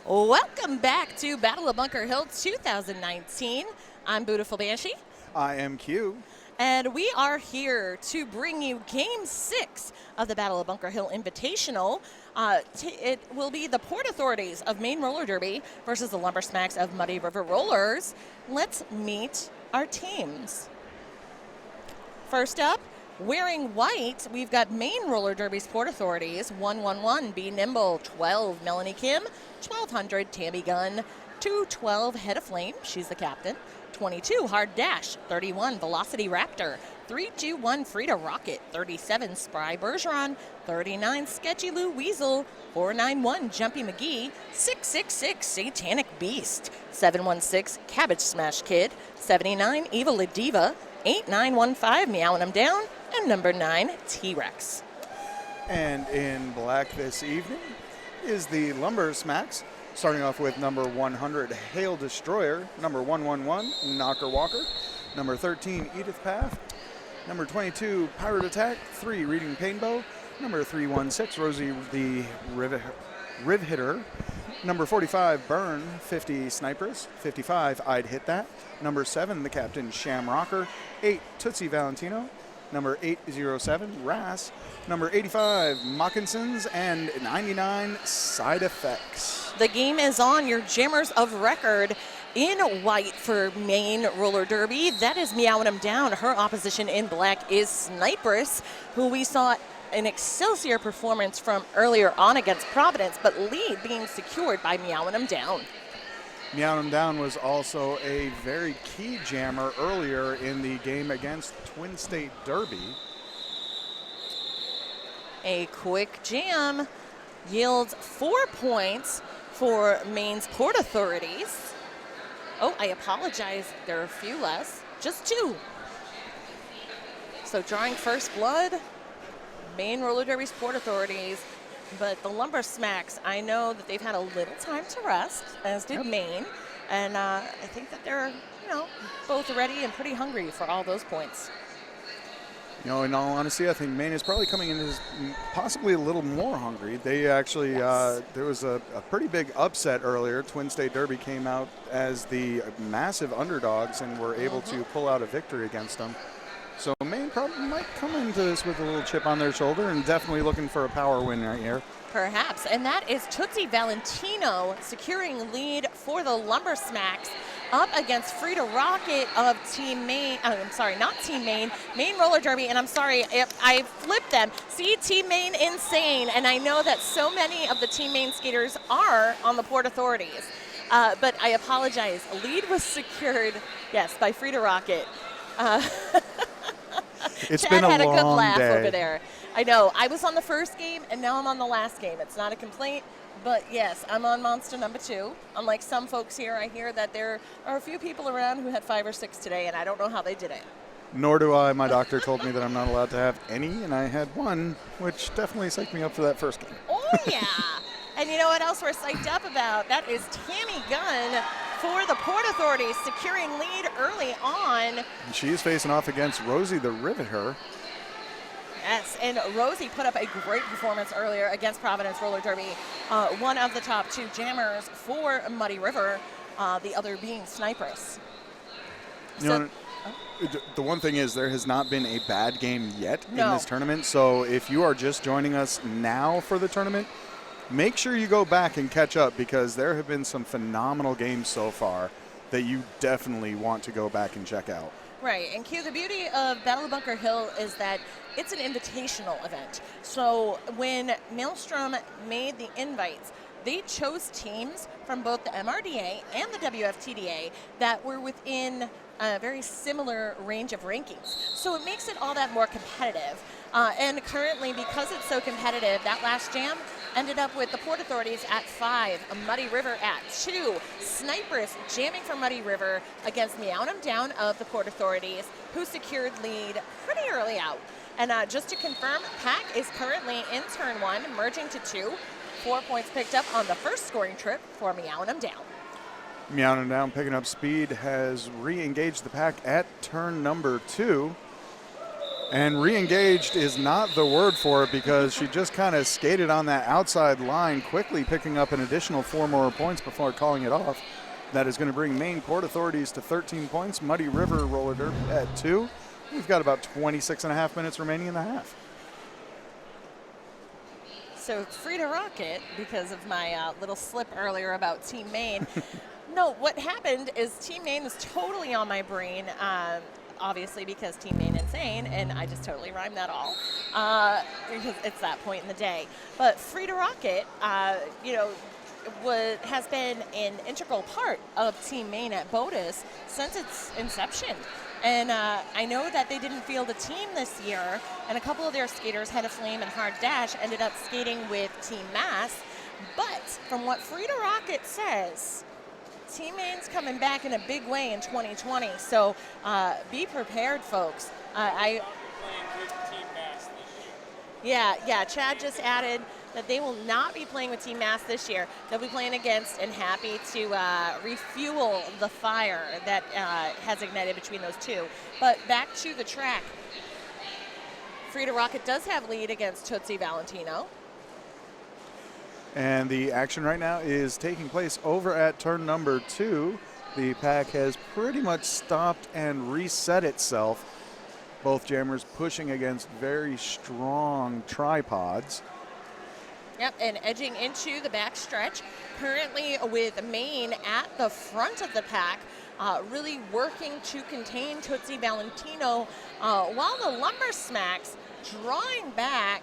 Welcome back to Battle of Bunker Hill 2019. I'm Beautiful Banshee. I am Q. And we are here to bring you Game 6 of the Battle of Bunker Hill Invitational. It will be the Port Authorities of Maine Roller Derby versus the Lumber Smacks of Muddy River Rollers. Let's meet our teams. First up, wearing white, we've got Maine Roller Derby's Port Authorities, 111 Be Nimble, 12 Melanie Kim, 1200 Tammy Gunn, 212 Head of Flame, she's the captain, 22 Hard Dash, 31 Velocity Raptor, 321 Frida Rocket, 37 Spry Bergeron, 39 Sketchy Lou Weasel, 491 Jumpy McGee, 666 Satanic Beast, 716 Cabbage Smash Kid, 79 Eva La Diva, 8915 Meowing 'em Down, and number 9 T-Rex. And in black this evening is the Lumber Smacks, starting off with number 100 Hail Destroyer, number 111 Knocker Walker, number 13 Edith Path, number 22 Pirate Attack, 3 Reading Painbow, number 316 Rosie the Riv Hitter, number 45 Burn, 50 Sniperess, 55 I'd Hit That, number 7 the Captain Shamrocker, 8 Tootsie Valentino, number 807 Rass, number 85 Mockinsons, and 99 Side Effects. The game is on. Your jammers of record in white for Maine Roller Derby. That is Meowing 'em Down. Her opposition in black is Sniperess, who we saw an Excelsior performance from earlier on against Providence, but lead being secured by Meowing 'em Down. Meowing 'em Down was also a very key jammer earlier in the game against Twin State Derby. A quick jam yields 4 points for Maine's Port Authorities. Oh, I apologize. There are a few less. Just 2. So drawing first blood, Maine Roller Derby's Port Authorities. But the Lumber Smacks, I know that they've had a little time to rest, as did Maine. And I think that they're, both ready and pretty hungry for all those points. In all honesty, I think Maine is probably coming in as possibly a little more hungry. They actually, there was a pretty big upset earlier. Twin State Derby came out as the massive underdogs and were able to pull out a victory against them. So Maine probably might come into this with a little chip on their shoulder and definitely looking for a power win right here. Perhaps, and that is Tootsie Valentino securing lead for the Lumber Smacks up against Frida Rocket of Team Maine. I'm sorry, not Team Maine, Maine Roller Derby, and I'm sorry, I flipped them. See, Team Maine Insane, and I know that so many of the Team Maine skaters are on the Port Authorities, but I apologize. Lead was secured, yes, by Frida Rocket. It's Chad been a had long a good laugh day over there. I know. I was on the first game, and now I'm on the last game. It's not a complaint, but yes, I'm on monster number 2. Unlike some folks here, I hear that there are a few people around who had 5 or 6 today, and I don't know how they did it. Nor do I. My doctor told me that I'm not allowed to have any, and I had 1, which definitely psyched me up for that first game. Oh, yeah. And you know what else we're psyched up about? That is Tammy Gunn for the Port Authorities, securing lead early on. And she's facing off against Rosie the Riveter. Yes, and Rosie put up a great performance earlier against Providence Roller Derby. One of the top 2 jammers for Muddy River, the other being Sniperess. The one thing is there has not been a bad game yet in No. this tournament. So if you are just joining us now for the tournament, make sure you go back and catch up because there have been some phenomenal games so far that you definitely want to go back and check out. Right, and Q, the beauty of Battle of Bunker Hill is that it's an invitational event. So when Maelstrom made the invites, they chose teams from both the MRDA and the WFTDA that were within a very similar range of rankings. So it makes it all that more competitive. And currently, because it's so competitive, that last jam ended up with the Port Authorities at 5, a Muddy River at 2, Sniperess jamming for Muddy River against Meowing 'em Down of the Port Authorities, who secured lead pretty early out. And just to confirm, Pack is currently in turn 1, merging to 2. 4 points picked up on the first scoring trip for Meowing 'em Down. Meowing 'em Down picking up speed has re-engaged the Pack at turn number 2. And re-engaged is not the word for it because she just kind of skated on that outside line, quickly picking up an additional 4 more points before calling it off. That is going to bring Maine Port Authorities to 13 points. Muddy River Roller Derby at 2. We've got about 26 and a half minutes remaining in the half. So Frida Rocket, because of my little slip earlier about Team Maine, no, what happened is Team Maine was totally on my brain, obviously because Team Maine insane, and I just totally rhymed that all because it's that point in the day. But Frida Rocket, has been an integral part of Team Maine at Botus since its inception. And I know that they didn't field a team this year, and a couple of their skaters, Head of Flame and Hard Dash, ended up skating with Team Mass. But from what Frida Rocket says, Team Maine's coming back in a big way in 2020. So be prepared, folks. Yeah, Chad just added that they will not be playing with Team Mass this year. They'll be playing against and happy to refuel the fire that has ignited between those two. But back to the track. Frida Rocket does have lead against Tootsie Valentino. And the action right now is taking place over at turn number 2. The pack has pretty much stopped and reset itself. Both jammers pushing against very strong tripods. Yep, and edging into the back stretch. Currently with Maine at the front of the pack, really working to contain Tootsie Valentino, while the Lumber Smacks drawing back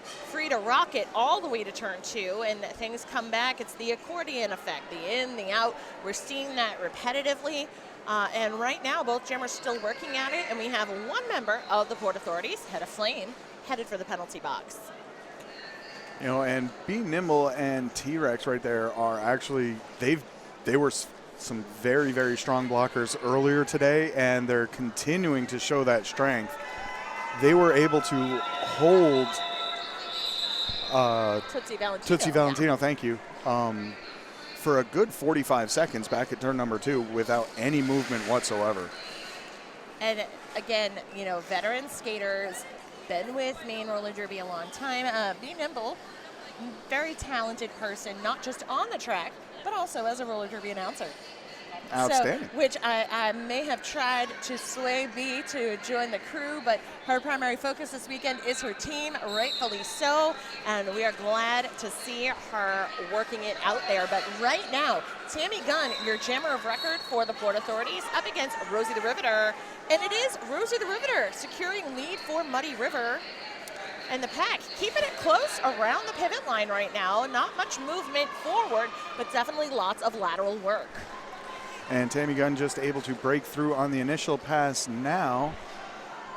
Frida Rocket all the way to turn 2, and things come back. It's the accordion effect, the in, the out. We're seeing that repetitively. And right now, both jammers still working at it, and we have one member of the Port Authorities, Head of Flame, headed for the penalty box. You know, and Be Nimble and T-Rex right there are actually, they were some very, very strong blockers earlier today, and they're continuing to show that strength. They were able to hold Tootsie Valentino, thank you, for a good 45 seconds back at turn number 2 without any movement whatsoever. And again, veteran skaters, been with Maine Roller Derby a long time. Be Nimble, very talented person, not just on the track, but also as a roller derby announcer. Outstanding. So, which I may have tried to sway B to join the crew, but her primary focus this weekend is her team, rightfully so, and we are glad to see her working it out there. But right now, Tammy Gunn, your jammer of record for the Port Authorities, up against Rosie the Riveter, and it is Rosie the Riveter securing lead for Muddy River. And the pack keeping it close around the pivot line right now. Not much movement forward, but definitely lots of lateral work. And Tammy Gunn just able to break through on the initial pass now.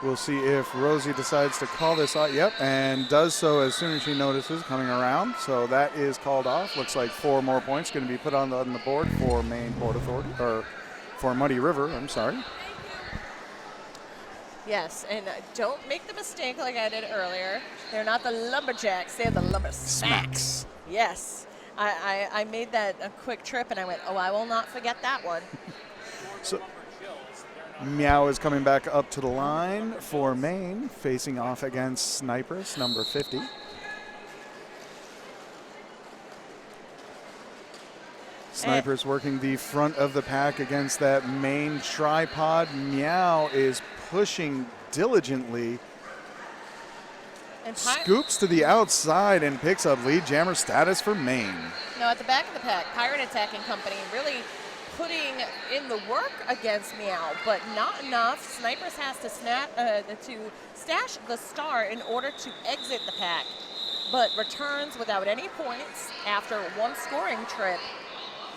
We'll see if Rosie decides to call this out. Yep, and does so as soon as she notices coming around. So that is called off. Looks like 4 more points going to be put on the board for Maine Port Authority, or for Muddy River, I'm sorry. Yes, and don't make the mistake like I did earlier. They're not the Lumberjacks, they're the Lumber Smacks. Yes. I made that a quick trip, and I went, I will not forget that one. So Meow is coming back up to the line for Maine, facing off against Snipers, number 50. Snipers working the front of the pack against that Maine tripod. Meow is pushing diligently. And Scoops to the outside and picks up lead jammer status for Maine. No, at the back of the pack, Pirate Attacking Company really putting in the work against Meow, but not enough. Snipers has to stash the star in order to exit the pack, but returns without any points after one scoring trip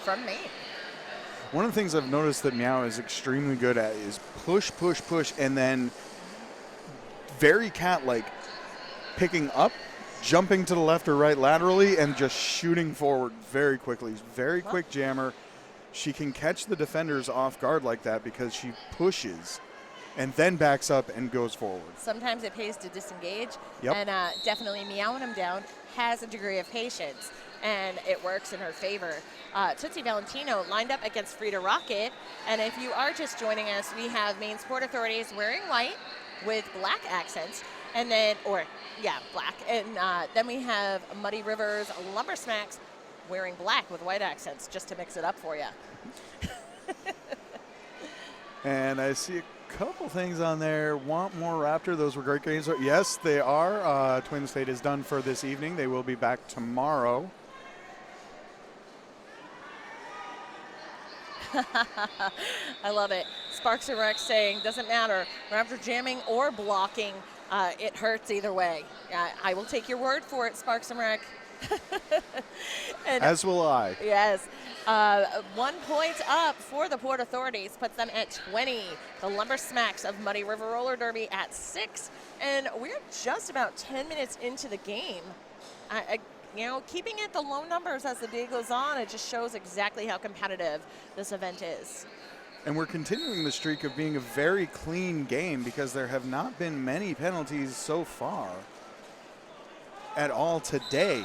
from Maine. One of the things I've noticed that Meow is extremely good at is push, push, push, and then very cat-like, picking up, jumping to the left or right laterally, and just shooting forward very quickly. Very quick jammer. She can catch the defenders off guard like that because she pushes and then backs up and goes forward. Sometimes it pays to disengage, Yep. and definitely Meowing them down has a degree of patience, and it works in her favor. Tootsie Valentino lined up against Frida Rocket, and if you are just joining us, we have Maine Port Authorities wearing white, with black accents. And then, black. And then we have Muddy River's Lumber Smacks wearing black with white accents, just to mix it up for you. And I see a couple things on there. Want more Raptor? Those were great games. Yes, they are. Twin State is done for this evening. They will be back tomorrow. I love it. Sparks and Rex saying, doesn't matter. Raptor jamming or blocking, it hurts either way. I will take your word for it, Sparks and Rex. And as will I. yes. 1 point up for the Port Authorities, puts them at 20. The Lumber Smacks of Muddy River Roller Derby at 6. And we're just about 10 minutes into the game. Keeping it the low numbers as the day goes on, it just shows exactly how competitive this event is. And we're continuing the streak of being a very clean game because there have not been many penalties so far at all today.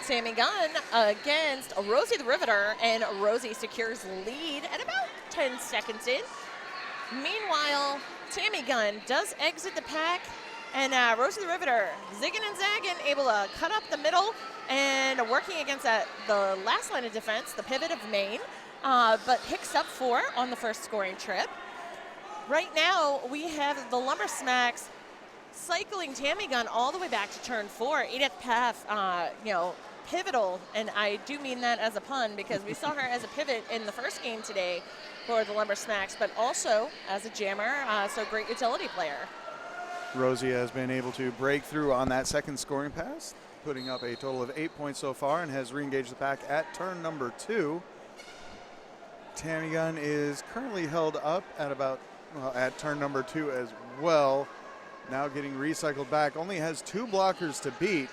Tammy Gunn against Rosie the Riveter, and Rosie secures lead at about 10 seconds in. Meanwhile, Tammy Gunn does exit the pack, and Rosie the Riveter zigging and zagging, able to cut up the middle and working against the last line of defense, the pivot of Maine, but picks up 4 on the first scoring trip. Right now, we have the Lumber Smacks cycling Tammy Gunn all the way back to turn 4. Edith Paff, pivotal, and I do mean that as a pun because we saw her as a pivot in the first game today for the Lumber Smacks, but also as a jammer, so great utility player. Rosie has been able to break through on that second scoring pass, putting up a total of 8 points so far, and has re-engaged the pack at turn number 2. Tammy Gunn is currently held up at turn number 2 as well. Now getting recycled back, only has 2 blockers to beat,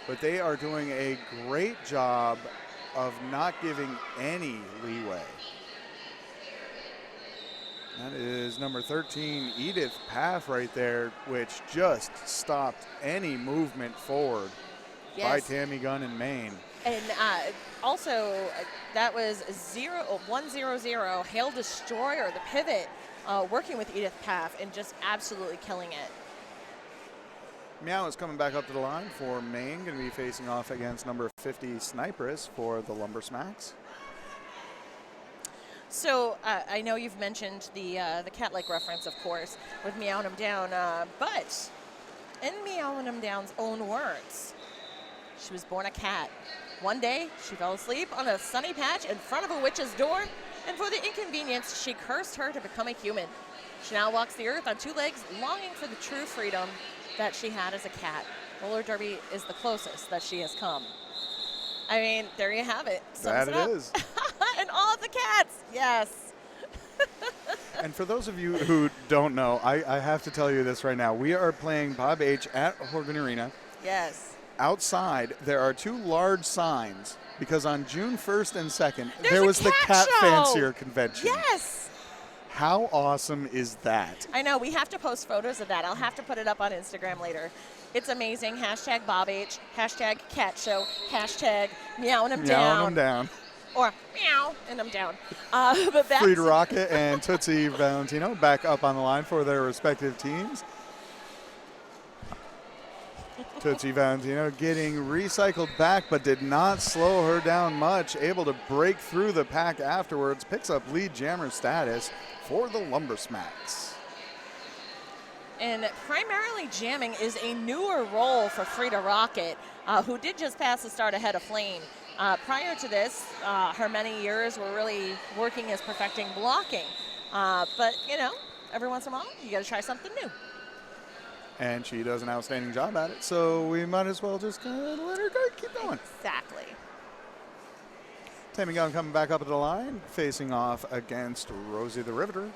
but they are doing a great job of not giving any leeway. That is number 13, Edith Paff right there, which just stopped any movement forward by Tammy Gunn in Maine. And also, that was 1-0-0, Hail Destroyer, the pivot, working with Edith Paff and just absolutely killing it. Meow is coming back up to the line for Maine, going to be facing off against number 50, Sniperess, for the Lumber Smacks. So I know you've mentioned the cat-like reference, of course, with Meowing 'em Down, but in Meowing 'em Down's own words, she was born a cat. One day, she fell asleep on a sunny patch in front of a witch's door, and for the inconvenience, she cursed her to become a human. She now walks the earth on 2 legs, longing for the true freedom that she had as a cat. Roller derby is the closest that she has come. I mean, there you have it. Sums That it up. is. And all of the cats, yes. And for those of you who don't know, I have to tell you this right now. We are playing Bob H. at Horgan Arena. Yes. Outside, there are 2 large signs because on June 1st and 2nd, There's there a was the cat Cat show. Fancier Convention. Yes. How awesome is that? I know. We have to post photos of that. I'll have to put it up on Instagram later. It's amazing. Hashtag Bob H. Hashtag Cat Show. Hashtag Meowing 'em Down. Meowing 'em down. Or meow and I'm down. But back Frida Rocket and Tootsie Valentino back up on the line for their respective teams. Tootsie Valentino getting recycled back, but did not slow her down much. Able to break through the pack afterwards. Picks up lead jammer status for the Lumber Smacks. And primarily jamming is a newer role for Frida Rocket, who did just pass the start ahead of Flame. Prior to this, her many years were really working as perfecting blocking. But, every once in a while, you got to try something new. And she does an outstanding job at it, so we might as well just kind of let her go, keep going. Exactly. Tammy Gunn coming back up to the line, facing off against Rosie the Riveter.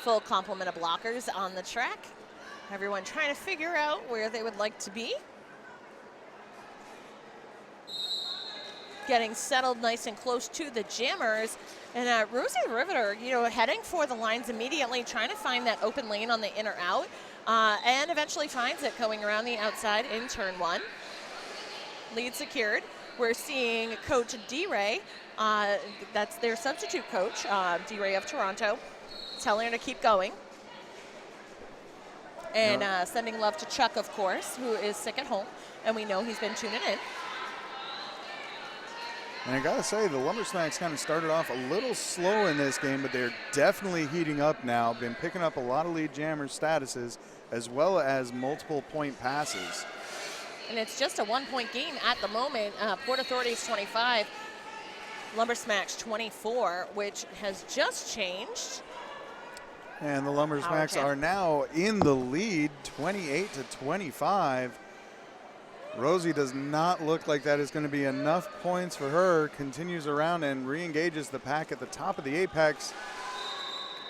Full complement of blockers on the track. Everyone trying to figure out where they would like to be. Getting settled nice and close to the jammers. And Rosie the Riveter, heading for the lines immediately, trying to find that open lane on the in or out, and eventually finds it going around the outside in turn 1. Lead secured. we're seeing Coach D-Ray, that's their substitute coach, D-Ray of Toronto, telling her to keep going. And sending love to Chuck, of course, who is sick at home, and we know he's been tuning in. And I gotta say, the Lumber Smacks kind of started off a little slow in this game, but they're definitely heating up now. Been picking up a lot of lead jammer statuses, as well as multiple point passes. And it's just a 1-point game at the moment. Port Authority's 25, Lumber Smacks 24, which has just changed. And the Lumber Smacks are now in the lead, 28-25. Rosie does not look like that is going to be enough points for her. Continues around and re-engages the pack at the top of the apex.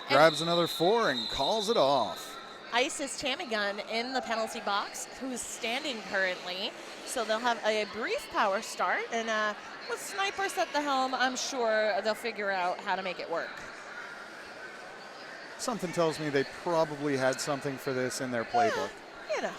Grabs another 4 and calls it off. Ice's Tammy Gunn in the penalty box, who's standing currently. So they'll have a brief power start. And with snipers at the helm, I'm sure they'll figure out how to make it work. Something tells me they probably had something for this in their playbook. You know.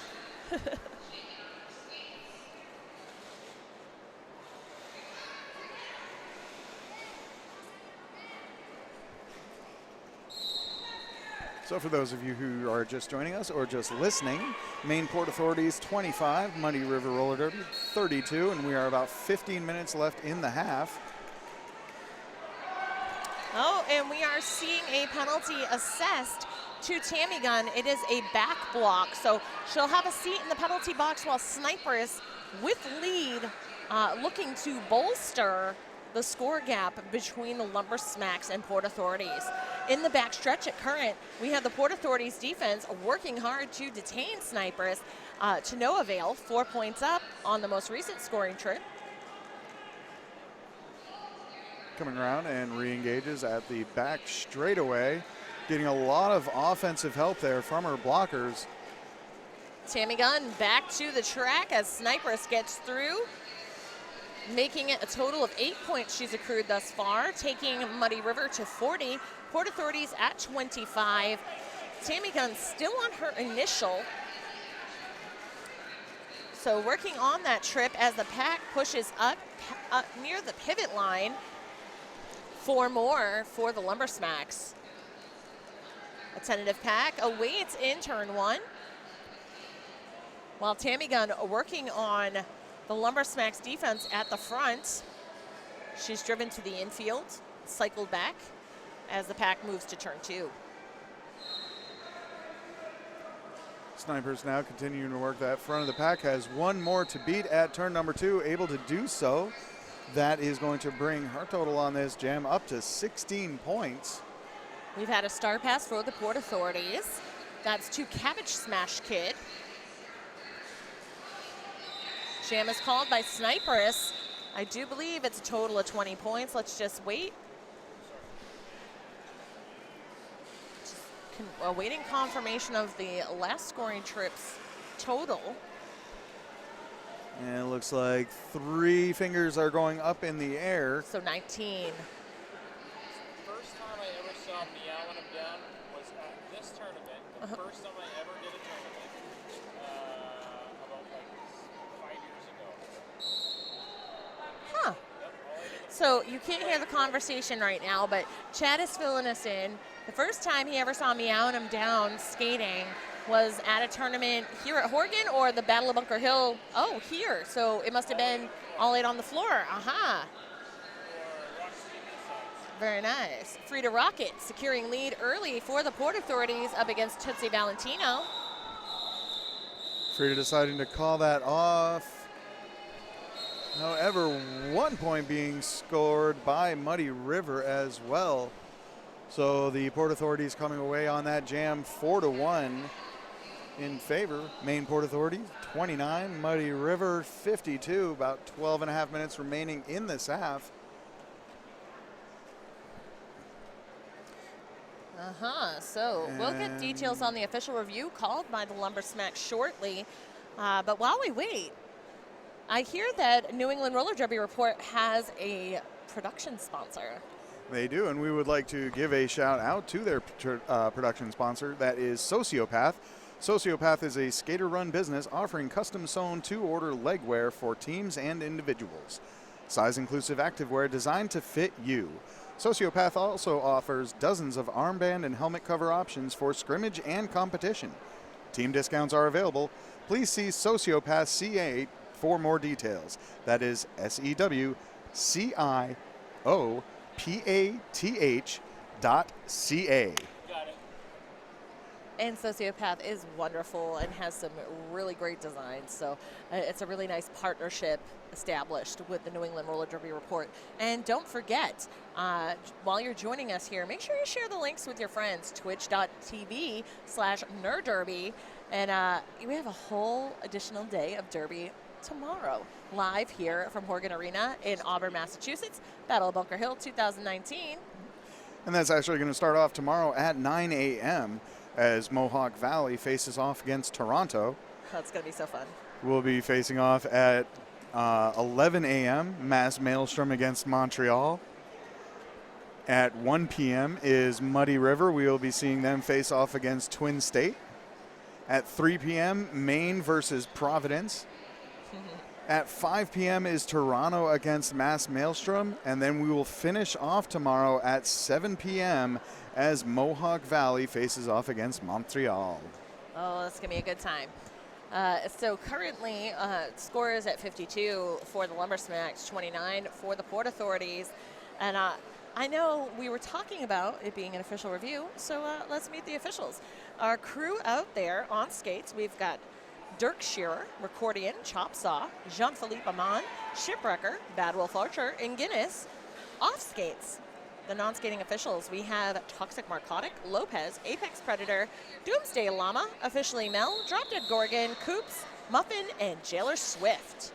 So for those of you who are just joining us or just listening, Maine Port Authorities 25, Muddy River Roller Derby 32, and we are about 15 minutes left in the half. Oh, and we are seeing a penalty assessed to Tammy Gunn. It is a back block, so she'll have a seat in the penalty box while Snipers with lead looking to bolster the score gap between the Lumber Smacks and Port Authorities. In the backstretch at current, we have the Port Authorities defense working hard to detain Snipers to no avail. 4 points up on the most recent scoring trip. Coming around and re-engages at the back straightaway, getting a lot of offensive help there from her blockers. Tammy Gunn back to the track as Snipers gets through, making it a total of 8 points she's accrued thus far, taking Muddy River to 40, Port Authorities at 25. Tammy Gunn still on her initial. So working on that trip as the pack pushes up near the pivot line. 4 more for the Lumber Smacks. A tentative pack awaits in turn 1. While Tammy Gunn working on the Lumber Smacks defense at the front. She's driven to the infield, cycled back as the pack moves to turn 2. Snipers now continuing to work that front of the pack, has 1 more to beat at turn number 2, able to do so. That is going to bring her total on this jam up to 16 points. We've had a star pass for the Port Authorities. That's to Cabbage Smash Kid. Jam is called by Snipers. I do believe it's a total of 20 points. Let's just wait. Awaiting confirmation of the last scoring trip's total. And it looks like 3 fingers are going up in the air. So 19. First time I ever saw Meowing Him Down was at this tournament. The first time I ever did a tournament, about like 5 years ago. Huh. So you can't hear the conversation right now, but Chad is filling us in. The first time he ever saw Meowing Him Down skating was at a tournament here at Horgan or the Battle of Bunker Hill. Oh, here. So it must have been all eight on the floor. Aha. Very nice. Frida Rocket securing lead early for the Port Authorities up against Tootsie Valentino. Frida deciding to call that off. However, 1 point being scored by Muddy River as well. So the Port Authorities coming away on that jam 4-1 in favor. Maine Port Authority 29, Muddy River 52, about 12 and a half minutes remaining in this half. So we'll get details on the official review called by the Lumber Smacks shortly. But while we wait, I hear that New England Roller Derby Report has a production sponsor. They do, and we would like to give a shout out to their production sponsor, that is Sociopath. Sociopath is a skater-run business offering custom-sewn to-order legwear for teams and individuals. Size-inclusive activewear designed to fit you. Sociopath also offers dozens of armband and helmet cover options for scrimmage and competition. Team discounts are available. Please see Sociopath CA for more details. That is SEWCIOPATH.ca. Got it. And Sociopath is wonderful and has some really great designs. So it's a really nice partnership established with the New England Roller Derby Report. And don't forget, while you're joining us here, make sure you share the links with your friends, twitch.tv/nerdderby. And we have a whole additional day of Derby tomorrow, live here from Horgan Arena in Auburn, Massachusetts, Battle of Bunker Hill 2019. And that's actually going to start off tomorrow at 9 a.m. as Mohawk Valley faces off against Toronto. That's going to be so fun. We'll be facing off at 11 a.m. Mass Maelstrom against Montreal. At 1 p.m. is Muddy River. We will be seeing them face off against Twin State. At 3 p.m., Maine versus Providence. At 5 p.m. is Toronto against Mass Maelstrom. And then we will finish off tomorrow at 7 p.m. as Mohawk Valley faces off against Montreal. Oh, that's going to be a good time. So currently, score is at 52 for the Lumber Smacks, 29 for the Port Authorities. And I know we were talking about it being an official review, so let's meet the officials. Our crew out there on skates, we've got Dirk Shearer, Recordian, Chop Saw, Jean-Philippe Amon, Shipwrecker, Bad Wolf Archer, and Guinness. Off skates, the non-skating officials, we have Toxic Narcotic, Lopez, Apex Predator, Doomsday Llama, Officially Mel, Drop Dead Gorgon, Coops, Muffin, and Jailer Swift.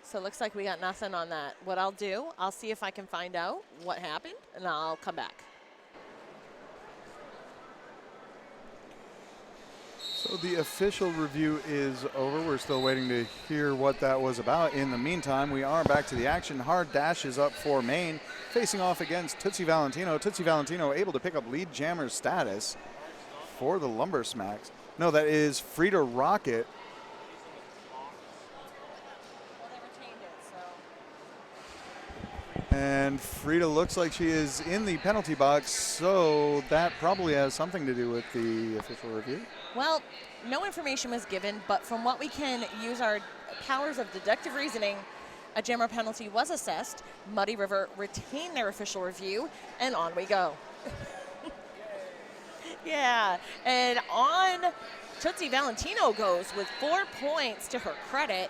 So it looks like we got nothing on that. What I'll do, I'll see if I can find out what happened, and I'll come back. So the official review is over. We're still waiting to hear what that was about. In the meantime, we are back to the action. Hard Dash is up for Maine, facing off against Tootsie Valentino. Tootsie Valentino able to pick up lead jammer status for the Lumber Smacks. No, that is Frida Rocket. And Frida looks like she is in the penalty box, so that probably has something to do with the official review. Well, no information was given, but from what we can use our powers of deductive reasoning, a jammer penalty was assessed. Muddy River retained their official review, and on we go. Yeah, and on Tootsie Valentino goes with 4 points to her credit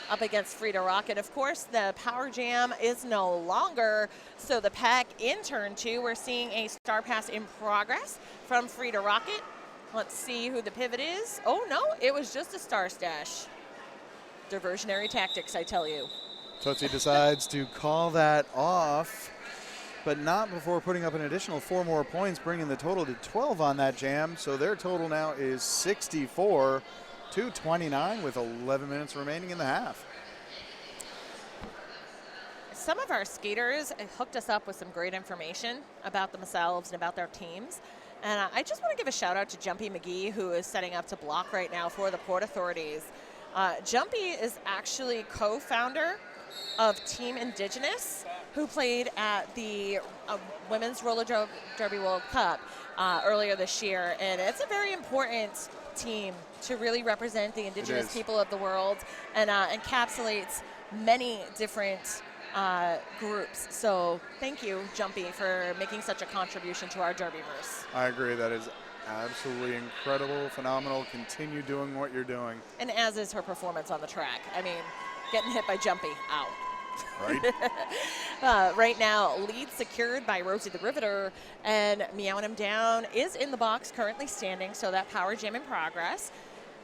up against Frida Rocket. Of course, the power jam is no longer, so the pack in turn 2, we're seeing a star pass in progress from Frida Rocket. Let's see who the pivot is. Oh no, it was just a star stash. Diversionary tactics, I tell you. Tootsie decides to call that off, but not before putting up an additional 4 more points, bringing the total to 12 on that jam. So their total now is 64 to 29 with 11 minutes remaining in the half. Some of our skaters hooked us up with some great information about themselves and about their teams. And I just want to give a shout out to Jumpy McGee, who is setting up to block right now for the Port Authorities. Jumpy is actually co-founder of Team Indigenous, who played at the Women's Roller Derby World Cup earlier this year. And it's a very important team to really represent the Indigenous people of the world and encapsulates many different groups. So thank you, Jumpy, for making such a contribution to our Derbyverse. I agree. That is absolutely incredible, phenomenal. Continue doing what you're doing. And as is her performance on the track. I mean, getting hit by Jumpy. Ow. Right. Right now, lead secured by Rosie the Riveter, and Meowing Him Down is in the box, currently standing, so that power jam in progress.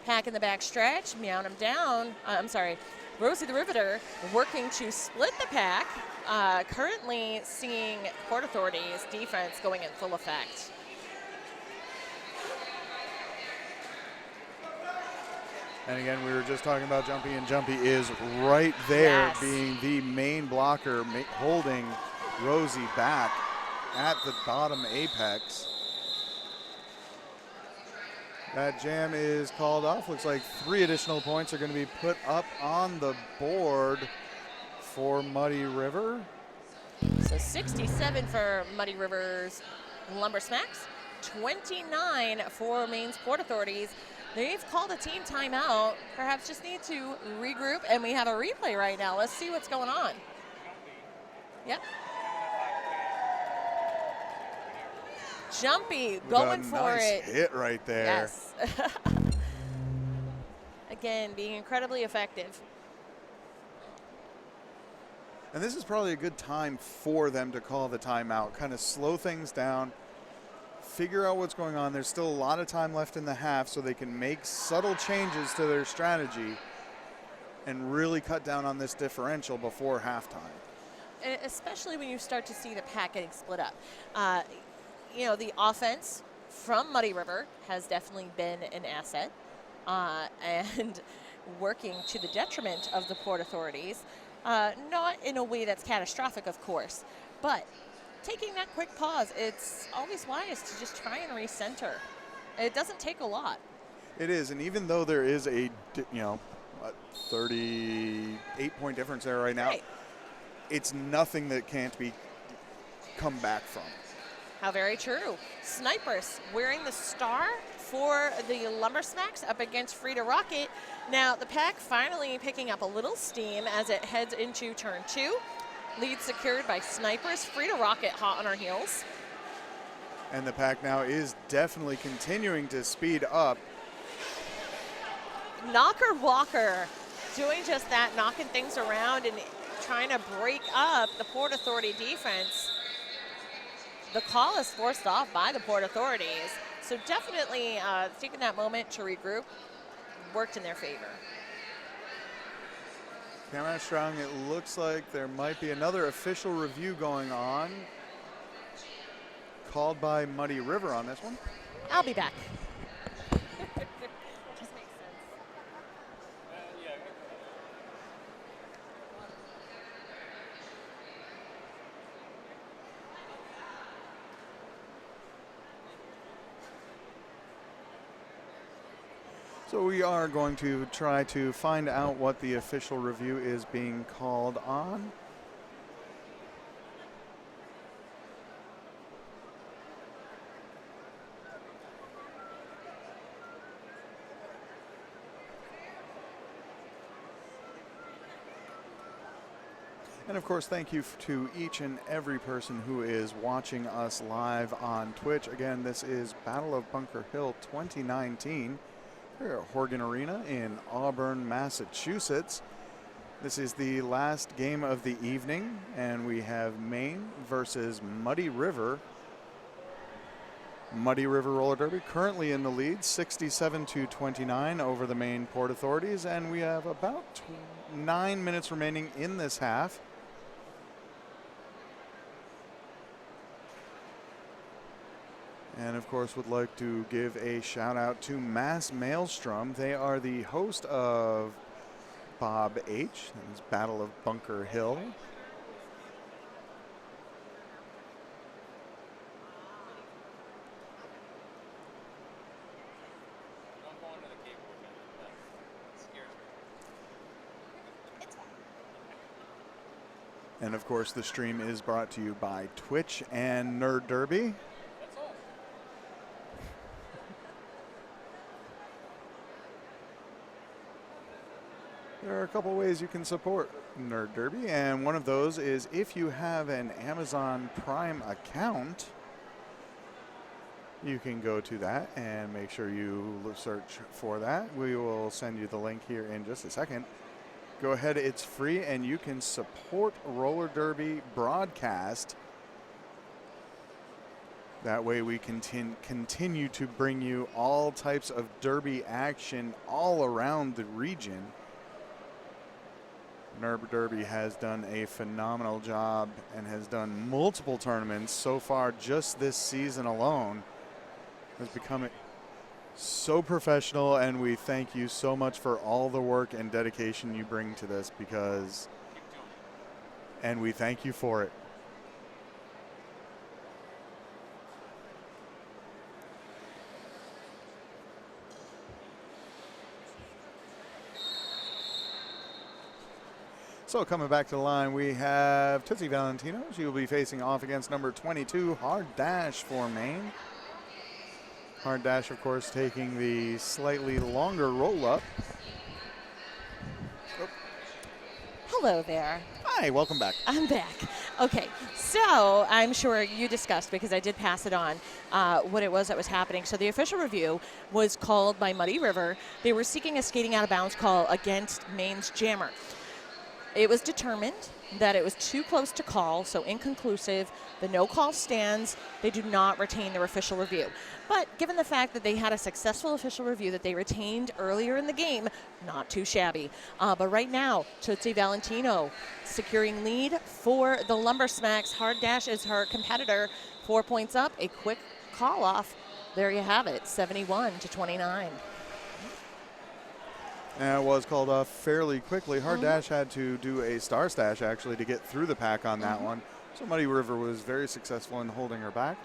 Pack in the back stretch, Meowing Him Down, Rosie the Riveter working to split the pack, currently seeing Port Authorities defense going in full effect. And again, we were just talking about Jumpy, and Jumpy is right there, Yes. being the main blocker, holding Rosie back at the bottom apex. That jam is called off. Looks like 3 additional points are going to be put up on the board for Muddy River. So 67 for Muddy River's Lumber Smacks, 29 for Maine's Port Authorities. They've called a team timeout. Perhaps just need to regroup, and we have a replay right now. Let's see what's going on. Yep. Jumpy going for nice it. Hit right there. Yes. Again, being incredibly effective. And this is probably a good time for them to call the timeout, kind of slow things down, figure out what's going on. There's still a lot of time left in the half, so they can make subtle changes to their strategy and really cut down on this differential before halftime. And especially when you start to see the pack getting split up. You know, the offense from Muddy River has definitely been an asset and working to the detriment of the Port Authorities. Not in a way that's catastrophic, of course, but taking that quick pause, it's always wise to just try and recenter. It doesn't take a lot. It is, and even though there is a 38-point difference there right now, Right. it's nothing that can't be come back from. How very true. Snipers wearing the star for the Lumber Smacks up against Frida Rocket. Now the pack finally picking up a little steam as it heads into turn 2. Lead secured by Snipers. Frida Rocket hot on her heels. And the pack now is definitely continuing to speed up. Knocker Walker doing just that, knocking things around and trying to break up the Port Authority defense. The call is forced off by the Port Authorities. So definitely taking that moment to regroup worked in their favor. Cameron Strong, it looks like there might be another official review going on, called by Muddy River on this one. I'll be back. So we are going to try to find out what the official review is being called on. And of course, thank you to each and every person who is watching us live on Twitch. Again, this is Battle of Bunker Hill 2019. We're at Horgan Arena in Auburn, Massachusetts. This is the last game of the evening, and we have Maine versus Muddy River. Muddy River Roller Derby currently in the lead, 67-29 over the Maine Port Authorities, and we have about 9 minutes remaining in this half. And of course, would like to give a shout out to Mass Maelstrom. They are the host of Bob H. That is Battle of Bunker Hill. Don't go into the keyboard, man. That scares me. And of course, the stream is brought to you by Twitch and Nerd Derby. That's all. There are a couple ways you can support Nerd Derby, and one of those is if you have an Amazon Prime account, you can go to that and make sure you search for that. We will send you the link here in just a second. Go ahead, it's free, and you can support Roller Derby broadcast. That way we continue to bring you all types of derby action all around the region. Nerd Derby has done a phenomenal job and has done multiple tournaments so far just this season alone. Has become so professional, and we thank you so much for all the work and dedication you bring to this, because, and we thank you for it. So coming back to the line, we have Tootsie Valentino. She will be facing off against number 22, Hard Dash for Maine. Hard Dash, of course, taking the slightly longer roll-up. Hello there. Hi, welcome back. I'm back. Okay, so I'm sure you discussed, because I did pass it on, what it was that was happening. So the official review was called by Muddy River. They were seeking a skating out of bounds call against Maine's jammer. It was determined that it was too close to call, so inconclusive. The no call stands. They do not retain their official review. But given the fact that they had a successful official review that they retained earlier in the game, not too shabby. But right now, Tootsie Valentino securing lead for the Lumber Smacks. Hard Dash is her competitor. 4 points up, a quick call off. There you have it, 71-29. And it was called off fairly quickly. Hard Dash had to do a star stash, actually, to get through the pack on that one. So Muddy River was very successful in holding her back.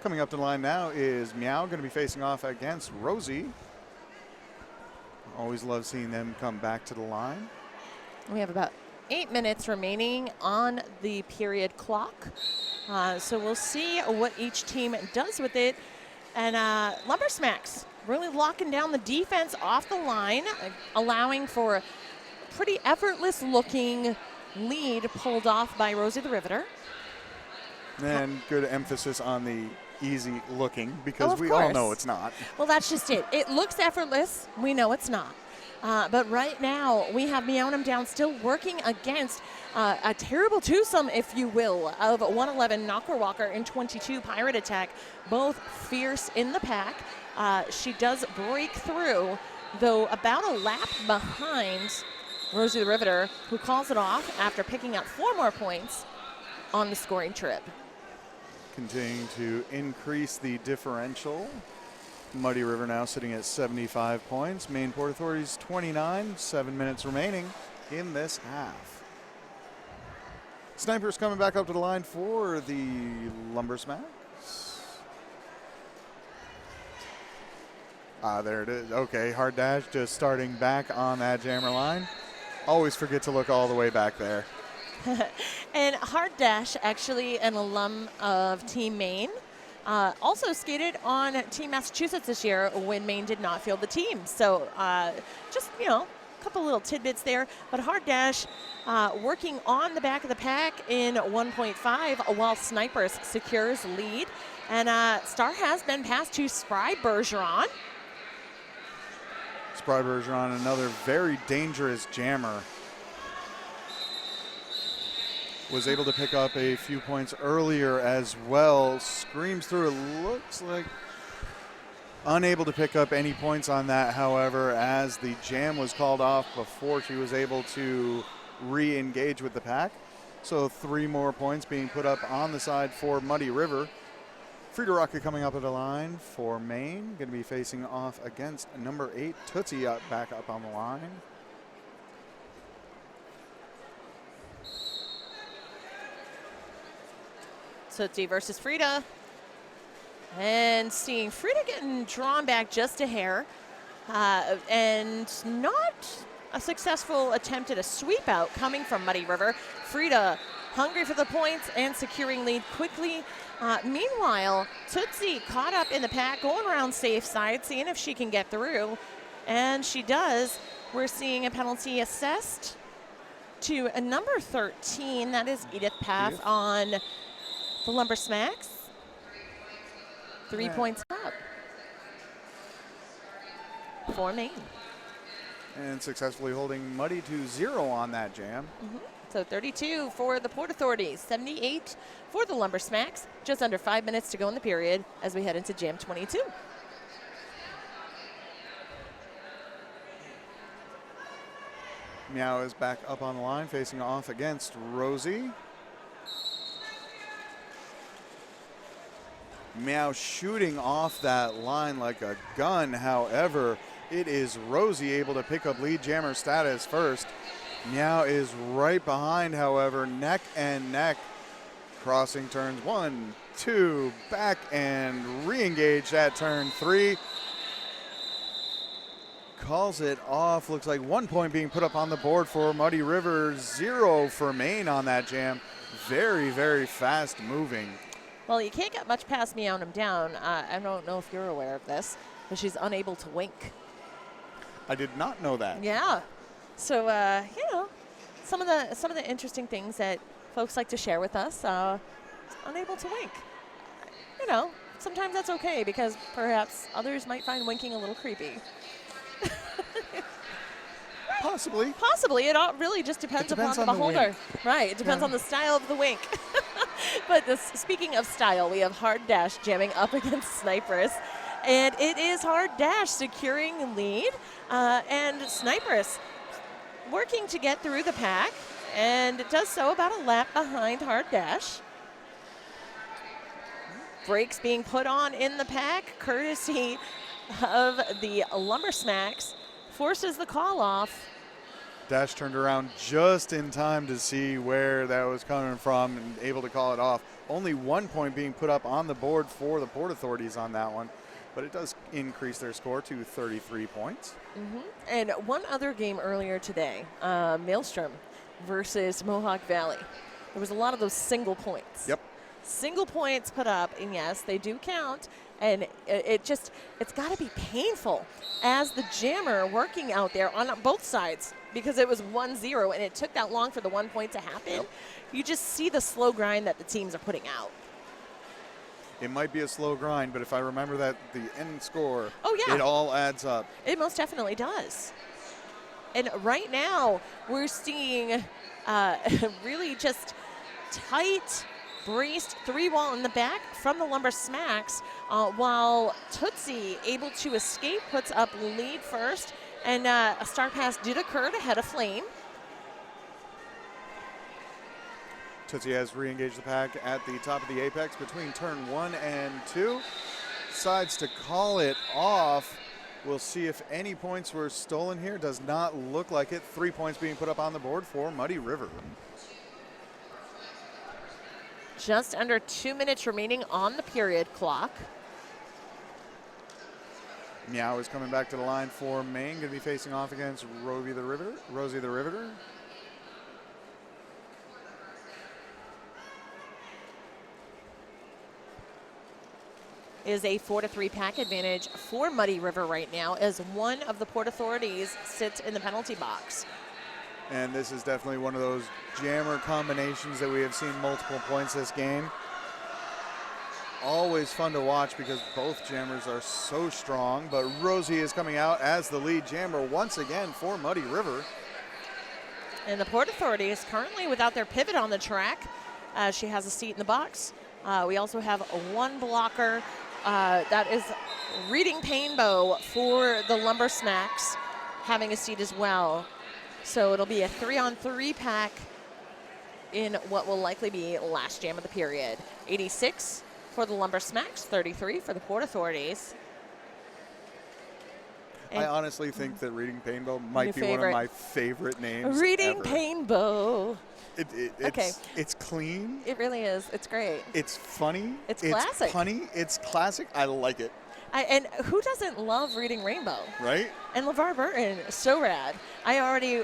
Coming up to the line now is Meow, going to be facing off against Rosie. Always love seeing them come back to the line. We have about 8 minutes remaining on the period clock. So we'll see what each team does with it. And Lumber Smacks really locking down the defense off the line, allowing for a pretty effortless looking lead pulled off by Rosie the Riveter. And good emphasis on the easy looking, because of we all course. know it's not. Well, that's just it. It looks effortless. We know it's not. But right now, we have Meownham down still working against a terrible twosome, if you will, of 111 Knocker Walker and 22 Pirate Attack, both fierce in the pack. She does break through, though about a lap behind Rosie the Riveter, who calls it off after picking up 4 more points on the scoring trip. Continuing to increase the differential. Muddy River now sitting at 75 points. Maine Port Authority's 29, 7 minutes remaining in this half. Snipers coming back up to the line for the Lumber Smacks. There it is. Okay, Hard Dash just starting back on that jammer line. Always forget to look all the way back there. And Hard Dash, actually an alum of Team Maine, also skated on Team Massachusetts this year when Maine did not field the team. So just, a couple little tidbits there. But Hard Dash working on the back of the pack in 1.5 while Snipers secures lead. And Star has been passed to Spry Bergeron. Spry Bergeron, another very dangerous jammer. Was able to pick up a few points earlier as well. Screams through. It looks like unable to pick up any points on that, however, as the jam was called off before she was able to re-engage with the pack. So 3 more points being put up on the side for Muddy River. Frida Rocket coming up at the line for Maine. Going to be facing off against number 8, Tootsie, back up on the line. Tootsie versus Frida. And seeing Frida getting drawn back just a hair. And not a successful attempt at a sweep out coming from Muddy River. Frida hungry for the points and securing lead quickly. Meanwhile, Tootsie caught up in the pack, going around safe side, seeing if she can get through. And she does. We're seeing a penalty assessed to a number 13. That is Edith Path on the Lumber Smacks. 3 points up for Maine. And successfully holding Muddy to 0 on that jam. So 32 for the Port Authorities, 78 for the Lumber Smacks. Just under 5 minutes to go in the period as we head into Jam 22. Meow is back up on the line, facing off against Rosie. Meow shooting off that line like a gun. However, it is Rosie able to pick up lead jammer status first. Meow is right behind, however, neck and neck. Crossing turns 1, 2, back and re-engaged at turn 3. calls it off. Looks like 1 point being put up on the board for Muddy River, 0 for Maine on that jam. Very, very fast moving. Well, you can't get much past Meow Him Down. I don't know if you're aware of this, but she's unable to wink. I did not know that. Yeah. So, you know, some of the interesting things that folks like to share with us, unable to wink. You know, sometimes that's okay because perhaps others might find winking a little creepy. Possibly. Possibly. It all really just depends upon the beholder. Right. It depends on the style of the wink. But speaking of style, we have Hard Dash jamming up against Sniperus. And it is Hard Dash securing lead. And Sniperus working to get through the pack. And it does so about a lap behind Hard Dash. Brakes being put on in the pack, courtesy of the Lumber Smacks. Forces the call off. Dash turned around just in time to see where that was coming from and able to call it off. Only 1 point being put up on the board for the Port Authorities on that one, but it does increase their score to 33 points. Mm-hmm. And one other game earlier today, Maelstrom versus Mohawk Valley. There was a lot of those single points. Yep. Single points put up, and yes, they do count. And it's got to be painful as the jammer working out there on both sides because it was 1-0 and it took that long for the 1 point to happen. Yep. You just see the slow grind that the teams are putting out. It might be a slow grind, but if I remember that the end score, yeah. It all adds up. It most definitely does. And right now we're seeing really just tight, braced 3-wall in the back from the Lumber Smacks, while Tootsie, able to escape, puts up lead first, and a star pass did occur to head of Flame. Tootsie has re-engaged the pack at the top of the apex between turn 1 and 2. Decides to call it off. We'll see if any points were stolen here. Does not look like it. 3 points being put up on the board for Muddy River. Just under 2 minutes remaining on the period clock. Meow is coming back to the line for Maine. Going to be facing off against Rosie the Riveter. Is a 4-3 pack advantage for Muddy River right now as one of the Port Authorities sits in the penalty box. And this is definitely one of those jammer combinations that we have seen multiple points this game. Always fun to watch because both jammers are so strong, but Rosie is coming out as the lead jammer once again for Muddy River. And the Port Authority is currently without their pivot on the track. She has a seat in the box. We also have one blocker. That is Reading Painbow for the Lumber Smacks, having a seat as well. So it'll be a 3-on-3 pack in what will likely be last jam of the period. 86 for the Lumber Smacks, 33 for the Port Authorities. And I honestly think that Reading Painbow might be one of my favorite names Reading ever. Painbow. It's clean. It really is. It's great. It's funny. It's classic. It's punny. It's classic. I like it. And who doesn't love Reading Rainbow? Right? And LeVar Burton, so rad. I already,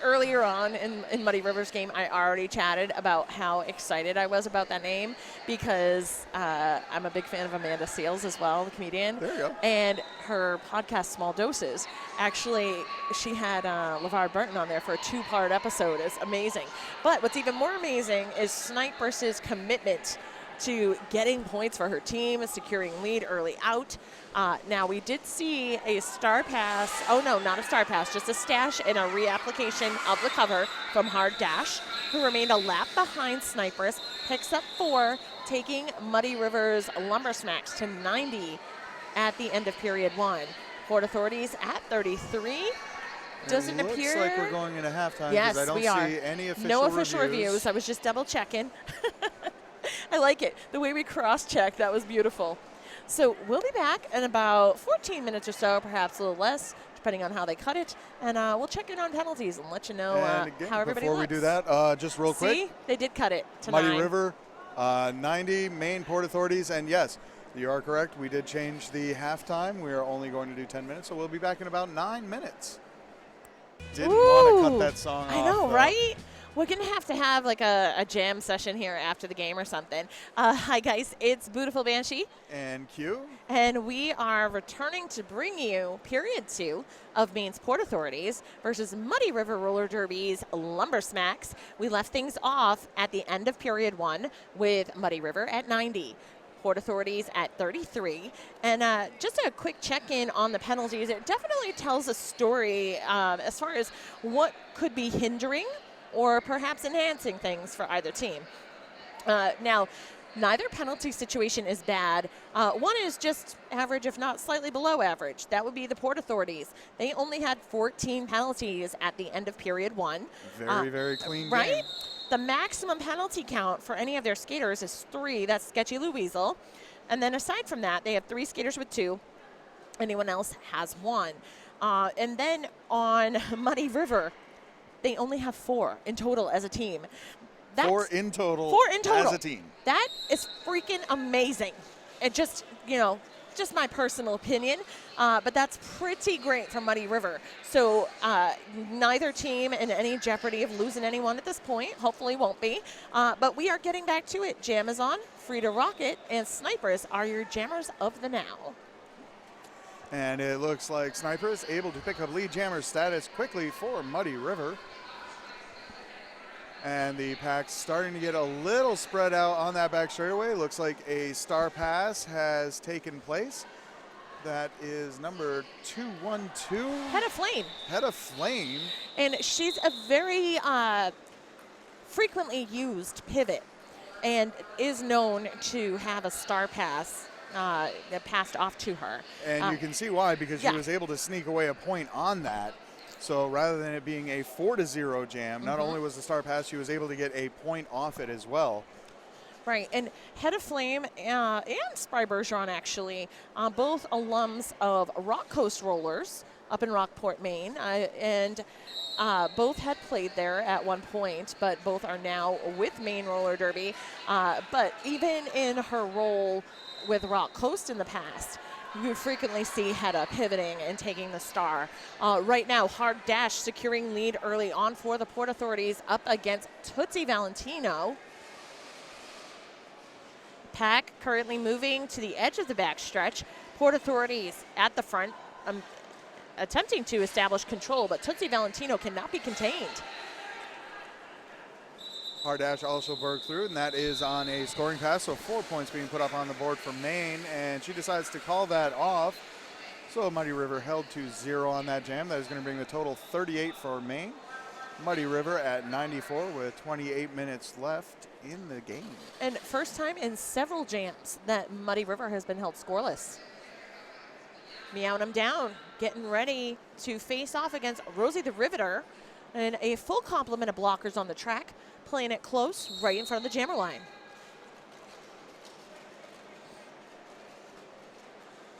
earlier on in Muddy River's game, I already chatted about how excited I was about that name because I'm a big fan of Amanda Seales as well, the comedian. There you go. And her podcast, Small Doses, actually, she had LeVar Burton on there for a 2-part episode. It's amazing. But what's even more amazing is Sniper's commitment to getting points for her team, securing lead early out. Now, we did see a star pass. Oh, no, not a star pass, just a stash and a reapplication of the cover from Hard Dash, who remained a lap behind Sniper's, picks up 4, taking Muddy River's Lumber Smacks to 90 at the end of period 1. Port Authorities at 33. Doesn't appear. Looks like we're going into halftime because yes, I don't we are. see any official No official reviews. reviews. I was just double checking. I like it. The way we cross-checked, that was beautiful. So we'll be back in about 14 minutes or so, perhaps a little less, depending on how they cut it. And we'll check in on penalties and let you know And again, how everybody before looks. we do that, just real quick. See? They did cut it to Muddy 9. River, 90, Maine Port Authorities, and yes, You are correct. We did change the halftime. We are only going to do 10 minutes, so we'll be back in about 9 minutes. Didn't want to cut that song off. I know, though. right? We're going to have like a jam session here after the game or something. Hi, guys. It's Beautiful Banshee. And Q. And we are returning to bring you Period 2 of Maine's Port Authorities versus Muddy River Roller Derby's Lumber Smacks. We left things off at the end of Period 1 with Muddy River at 90. Port Authorities at 33. And just a quick check-in on the penalties. It definitely tells a story as far as what could be hindering or perhaps enhancing things for either team. Now, neither penalty situation is bad. One is just average, if not slightly below average. That would be the Port Authorities. They only had 14 penalties at the end of Period 1. Very clean right? game. The maximum penalty count for any of their skaters is 3. That's Sketchy Lou Weasel. And then aside from that, they have 3 skaters with 2. Anyone else has 1. And then on Muddy River, they only have 4 in total as a team. That's 4 in total. 4 in total as a team. That is freaking amazing. It just, just my personal opinion, but that's pretty great for Muddy River. So neither team in any jeopardy of losing anyone at this point. Hopefully won't be. But we are getting back to it. Jam is on, Frida Rocket, and Snipers are your jammers of the now. And it looks like Sniper is able to pick up lead jammer status quickly for Muddy River. And the pack's starting to get a little spread out on that back straightaway. Looks like a star pass has taken place. That is number 212. Head of Flame. Head of Flame. And she's a very frequently used pivot and is known to have a star pass that passed off to her. And you can see why, because she was able to sneak away a point on that. So rather than it being a 4-0 jam, not only was the star pass, she was able to get a point off it as well. Right, and Head of Flame and Spry Bergeron, actually, both alums of Rock Coast Rollers up in Rockport, Maine, and both had played there at one point, but both are now with Maine Roller Derby. But even in her role with Rock Coast in the past, you frequently see Hedda pivoting and taking the star. Right now, Hard Dash securing lead early on for the Port Authorities up against Tootsie Valentino. Pack currently moving to the edge of the backstretch. Port Authorities at the front, attempting to establish control, but Tootsie Valentino cannot be contained. Hard Dash also broke through, and that is on a scoring pass, so 4 points being put up on the board for Maine, and she decides to call that off. So Muddy River held to 0 on that jam. That is going to bring the total 38 for Maine. Muddy River at 94 with 28 minutes left in the game. And first time in several jams that Muddy River has been held scoreless. Meowing them down, getting ready to face off against Rosie the Riveter, and a full complement of blockers on the track, playing it close right in front of the jammer line.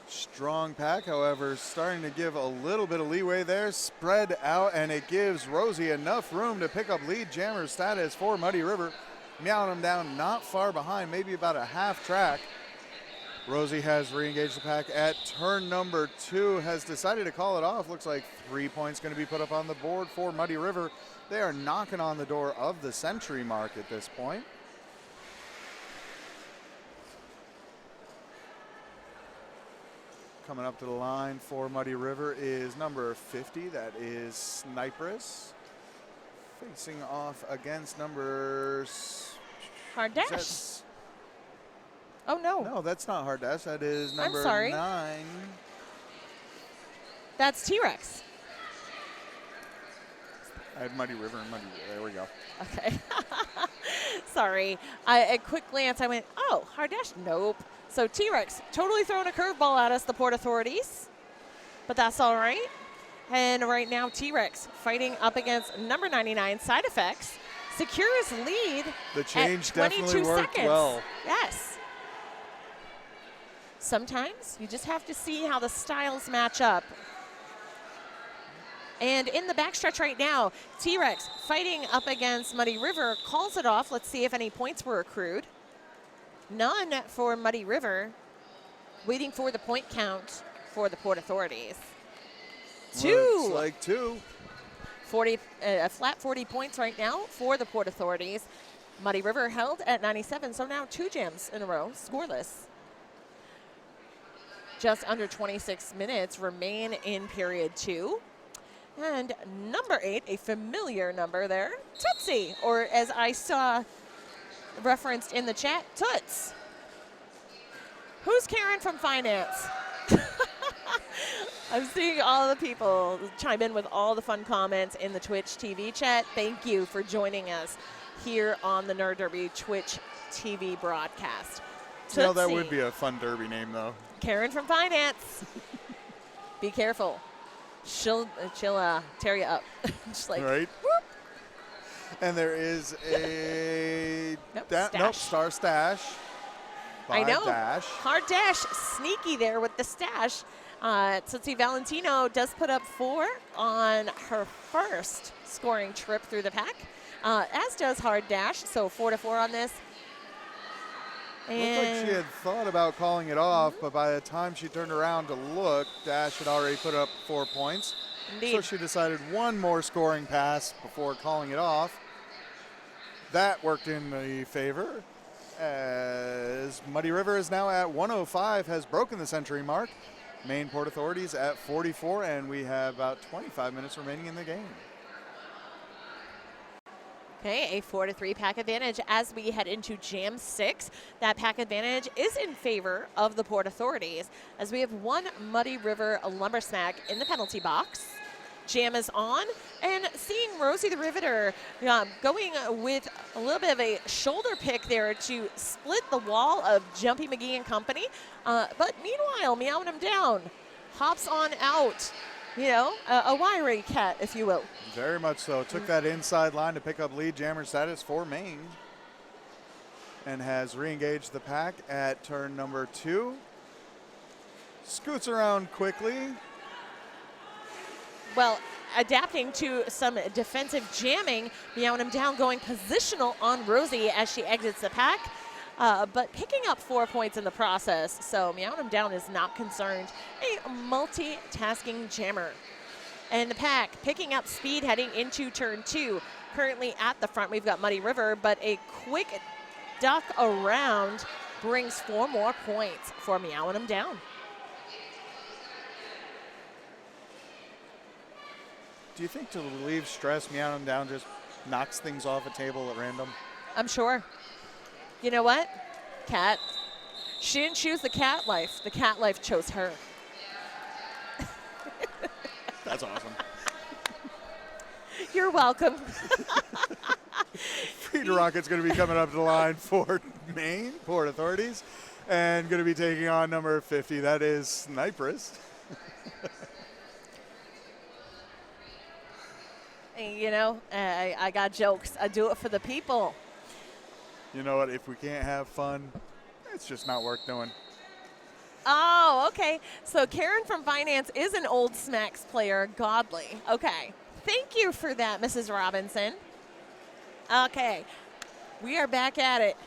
Strong pack, however, starting to give a little bit of leeway there, spread out, and it gives Rosie enough room to pick up lead jammer status for Muddy River. Meowing them down not far behind, maybe about a half track. Rosie has re-engaged the pack at turn number 2, has decided to call it off. Looks like 3 points going to be put up on the board for Muddy River. They are knocking on the door of the century mark at this point. Coming up to the line for Muddy River is number 50. That is Sniperess. Facing off against numbers. Hard Dash. Oh, no. No, that's not Hard Dash. That is number 9. That's T-Rex. I had Muddy River and Muddy River. There we go. Okay. Sorry. At quick glance, I went, oh, Hard Dash? Nope. So T-Rex totally throwing a curveball at us, the Port Authorities. But that's all right. And right now, T-Rex fighting up against number 99, Side Effects. Secures lead. The change at 22 definitely worked seconds. well. Yes. Sometimes you just have to see how the styles match up. And in the backstretch right now, T-Rex fighting up against Muddy River, calls it off. Let's see if any points were accrued. None for Muddy River. Waiting for the point count for the Port Authorities. Looks like 2. 40, a flat 40 points right now for the Port Authorities. Muddy River held at 97, so now 2 jams in a row, scoreless. Just under 26 minutes remain in period 2. And number 8, a familiar number there, Tootsie, or as I saw referenced in the chat, Toots. Who's Karen from Finance? I'm seeing all the people chime in with all the fun comments in the Twitch TV chat. Thank you for joining us here on the Nerd Derby Twitch TV broadcast. You know, that would be a fun derby name, though. Karen from Finance. Be careful. She'll tear you up. Just like, right. Whoop. And there is a Stash. star stash. I know. Dash. Hard dash, sneaky there with the stash. Tootsie Valentino does put up 4 on her first scoring trip through the pack, as does Hard Dash. So 4-4 on this. Looked like she had thought about calling it off, but by the time she turned around to look, Dash had already put up 4 points. Indeed. So she decided one more scoring pass before calling it off. That worked in the favor, as Muddy River is now at 105, has broken the century mark. Maine Port Authorities at 44, and we have about 25 minutes remaining in the game. Okay, a 4-3 pack advantage as we head into Jam 6. That pack advantage is in favor of the Port Authorities, as we have 1 Muddy River lumber snack in the penalty box. Jam is on, and seeing Rosie the Riveter going with a little bit of a shoulder pick there to split the wall of Jumpy McGee and company. But meanwhile, meowing him down, hops on out. You know, a wiry cat, if you will. Very much so. Took that inside line to pick up lead jammer status for Maine, and has re-engaged the pack at turn number 2. Scoots around quickly. Well, adapting to some defensive jamming, meowing him down, going positional on Rosie as she exits the pack. But picking up 4 points in the process, so meowing him down is not concerned. A multitasking jammer. And the pack picking up speed heading into turn 2. Currently at the front, we've got Muddy River, but a quick duck around brings 4 more points for meowing him down. Do you think to relieve stress, meowing him down just knocks things off a table at random? I'm sure. You know what? Cat. She didn't choose the cat life. The cat life chose her. That's awesome. You're welcome. Frida Rocket's going to be coming up to the line for Maine Port Authorities, and going to be taking on number 50. That is Sniperess. You know, I got jokes. I do it for the people. You know what? If we can't have fun, it's just not worth doing. Oh, okay. So Karen from Finance is an old Smacks player, Godly. Okay. Thank you for that, Mrs. Robinson. Okay. We are back at it.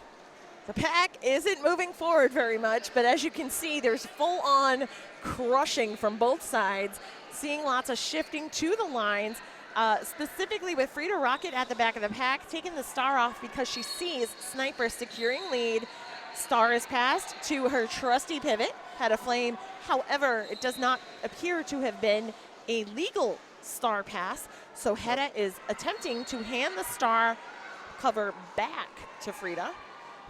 The pack isn't moving forward very much, but as you can see, there's full-on crushing from both sides, seeing lots of shifting to the lines. Specifically with Frida Rocket at the back of the pack, taking the star off because she sees Sniper securing lead. Star is passed to her trusty pivot, Head of Flame. However, it does not appear to have been a legal star pass, so Hedda is attempting to hand the star cover back to Frida.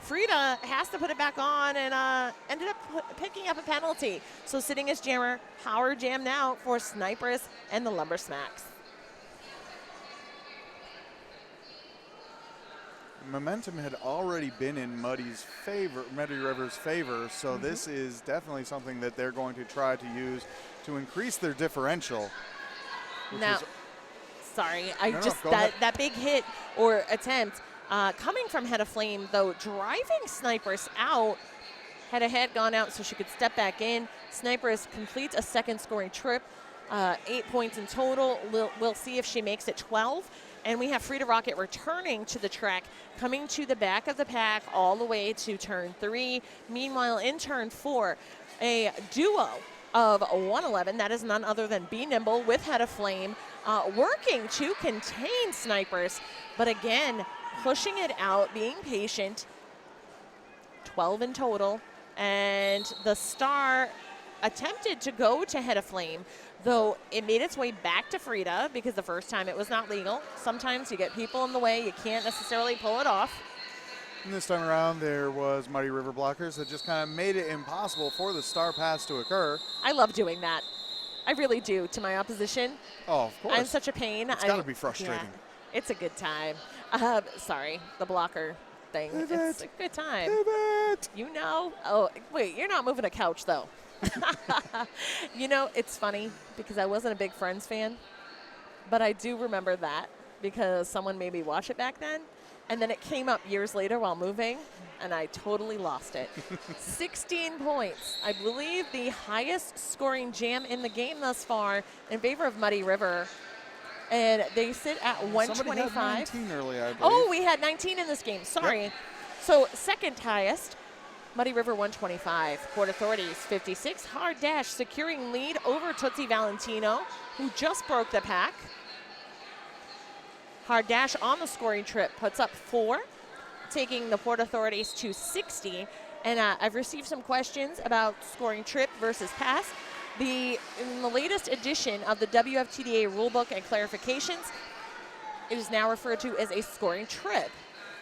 Frida has to put it back on and ended up picking up a penalty. So sitting as jammer, power jam now for Sniperess and the Lumber Smacks. Momentum had already been in Muddy River's favor, so this is definitely something that they're going to try to use to increase their differential. Now, sorry, Go that big hit or attempt coming from Head of Flame, though, driving Snipers out. Head ahead, gone out so she could step back in. Snipers completes a second scoring trip, 8 points in total. We'll see if she makes it 12. And we have Frida Rocket returning to the track, coming to the back of the pack all the way to turn 3. Meanwhile, in turn 4, a duo of 111. That is none other than Be Nimble with Head of Flame, working to contain snipers, but again, pushing it out, being patient. 12 in total, and the Star attempted to go to Head of Flame, though it made its way back to Frida because the first time it was not legal. Sometimes you get people in the way, you can't necessarily pull it off. And this time around, there was Muddy River blockers that just kind of made it impossible for the Star pass to occur. I love doing that. I really do, to my opposition. Oh, of course. I'm such a pain. It's got to be frustrating. Yeah, it's a good time. Sorry, the blocker thing. Pivot. It's a good time. Pivot. You know? Oh, wait, you're not moving a couch, though. You know, it's funny because I wasn't a big Friends fan, but I do remember that because someone made me watch it back then. And then it came up years later while moving, and I totally lost it. 16 points. I believe the highest scoring jam in the game thus far in favor of Muddy River. And they sit at 125. Somebody had 19 early, I believe. Oh, we had 19 in this game. Sorry. Yep. So second highest, Muddy River 125. Port Authorities 56. Hard Dash securing lead over Tootsie Valentino, who just broke the pack. Hard Dash on the scoring trip puts up 4, taking the Port Authorities to 60. And I've received some questions about scoring trip versus pass. In the latest edition of the WFTDA rulebook and clarifications, it is now referred to as a scoring trip.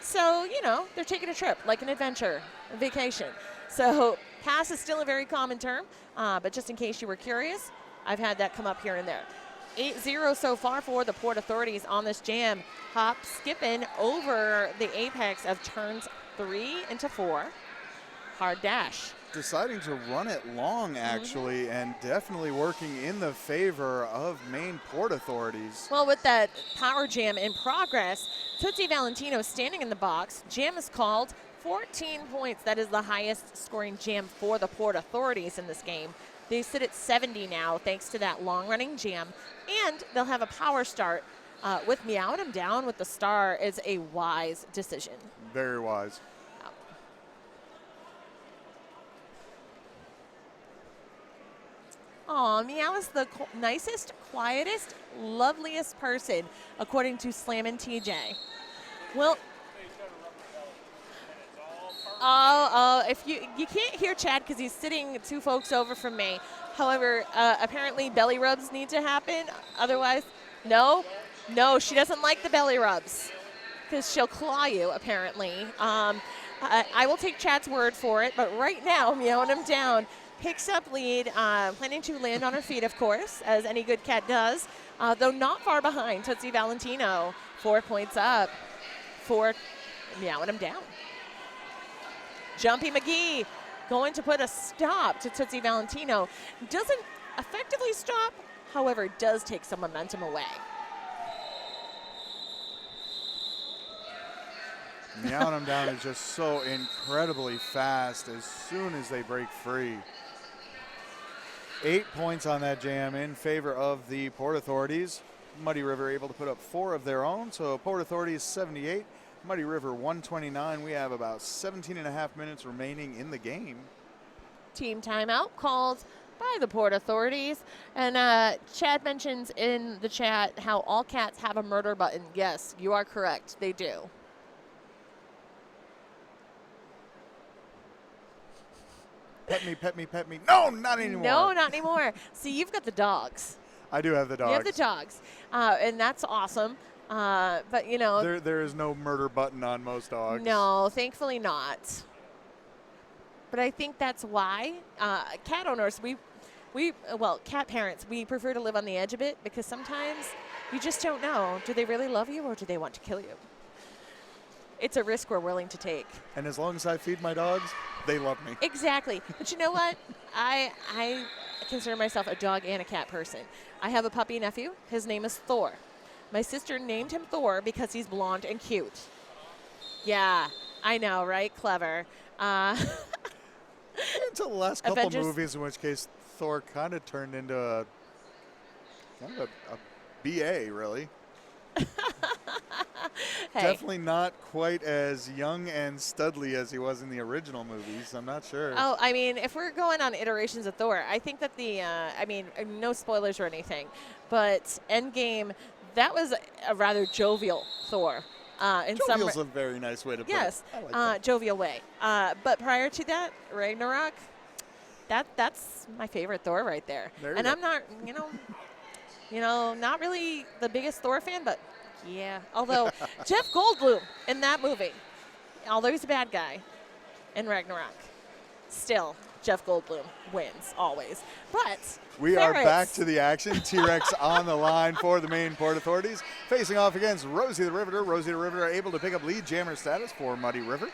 So, you know, they're taking a trip, like an adventure, a vacation. So pass is still a very common term, but just in case you were curious, I've had that come up here and there. 8-0 so far for the Port Authorities on this jam. Hop skipping over the apex of turns 3 into 4. Hard Dash. Deciding to run it long, actually, and definitely working in the favor of Maine Port Authorities. Well, with that power jam in progress, Tootsie Valentino standing in the box. Jam is called. 14 points. That is the highest scoring jam for the Port Authorities in this game. They sit at 70 now thanks to that long-running jam. And they'll have a power start with Meowing 'em down with the Star is a wise decision. Very wise. Aw, Meow is the nicest, quietest, loveliest person, according to Slammin' TJ. Well, if you can't hear Chad because he's sitting 2 folks over from me. However, apparently belly rubs need to happen. Otherwise, no, she doesn't like the belly rubs because she'll claw you, apparently. I will take Chad's word for it, but right now, Meowing 'em down picks up lead, planning to land on her feet, of course, as any good cat does, though not far behind Tootsie Valentino. 4 points up for Meowing 'em down. Jumpy McGee going to put a stop to Tootsie Valentino. Doesn't effectively stop, however, does take some momentum away. Meowing 'em down is just so incredibly fast as soon as they break free. 8 points on that jam in favor of the Port Authorities. Muddy River able to put up 4 of their own, so Port Authorities 78. Muddy River 129. We have about 17 and a half minutes remaining in the game. Team timeout called by the Port Authorities. And Chad mentions in the chat how all cats have a murder button. Yes, you are correct. They do. Pet me, pet me, pet me. No, not anymore. No, not anymore. See, you've got the dogs. I do have the dogs. You have the dogs. And that's awesome. But, you know. There is no murder button on most dogs. No, thankfully not. But I think that's why cat owners, cat parents, we prefer to live on the edge of it because sometimes you just don't know. Do they really love you or do they want to kill you? It's a risk we're willing to take. And as long as I feed my dogs, they love me. Exactly. But you know what? I consider myself a dog and a cat person. I have a puppy nephew. His name is Thor. My sister named him Thor because he's blonde and cute. Yeah, I know, right? Clever. Until the last couple Avengers. movies, in which case Thor kind of turned into a BA, really. Hey. Definitely not quite as young and studly as he was in the original movies. I'm not sure. Oh, I mean, if we're going on iterations of Thor, I think that no spoilers or anything, but Endgame, that was a rather jovial Thor. Jovial's a very nice way to put yes, it. I like that. jovial way. But prior to that, Ragnarok, that's my favorite Thor right there. There you And go. I'm not, not really the biggest Thor fan, but yeah. Although Jeff Goldblum in that movie, although he's a bad guy in Ragnarok, still Jeff Goldblum wins always. But We are ferrets- back to the action. T-Rex on the line for the Maine Port Authorities, facing off against Rosie the Riveter. Rosie the Riveter able to pick up lead jammer status for Muddy River.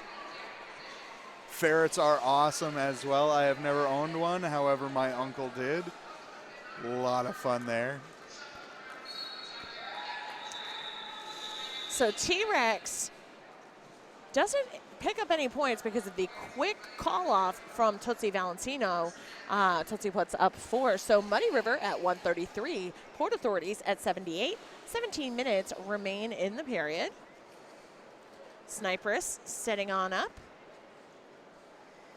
Ferrets are awesome as well. I have never owned one, however, my uncle did. A lot of fun there. So T-Rex doesn't pick up any points because of the quick call-off from Tootsie Valentino. Tootsie puts up 4. So Muddy River at 133, Port Authorities at 78. 17 minutes remain in the period. Sniperess setting on up.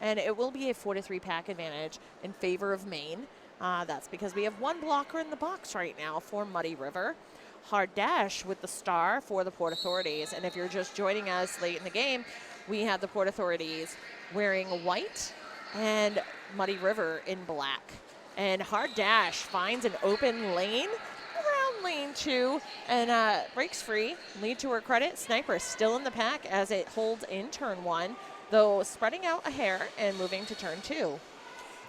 And it will be a 4-3 pack advantage in favor of Maine. That's because we have one blocker in the box right now for Muddy River. Hard Dash with the star for the Port Authorities. And if you're just joining us late in the game, we have the Port Authorities wearing white and Muddy River in black. And Hard Dash finds an open lane around lane 2 and breaks free. Lead to her credit. Sniper still in the pack as it holds in turn 1, though spreading out a hair and moving to turn 2.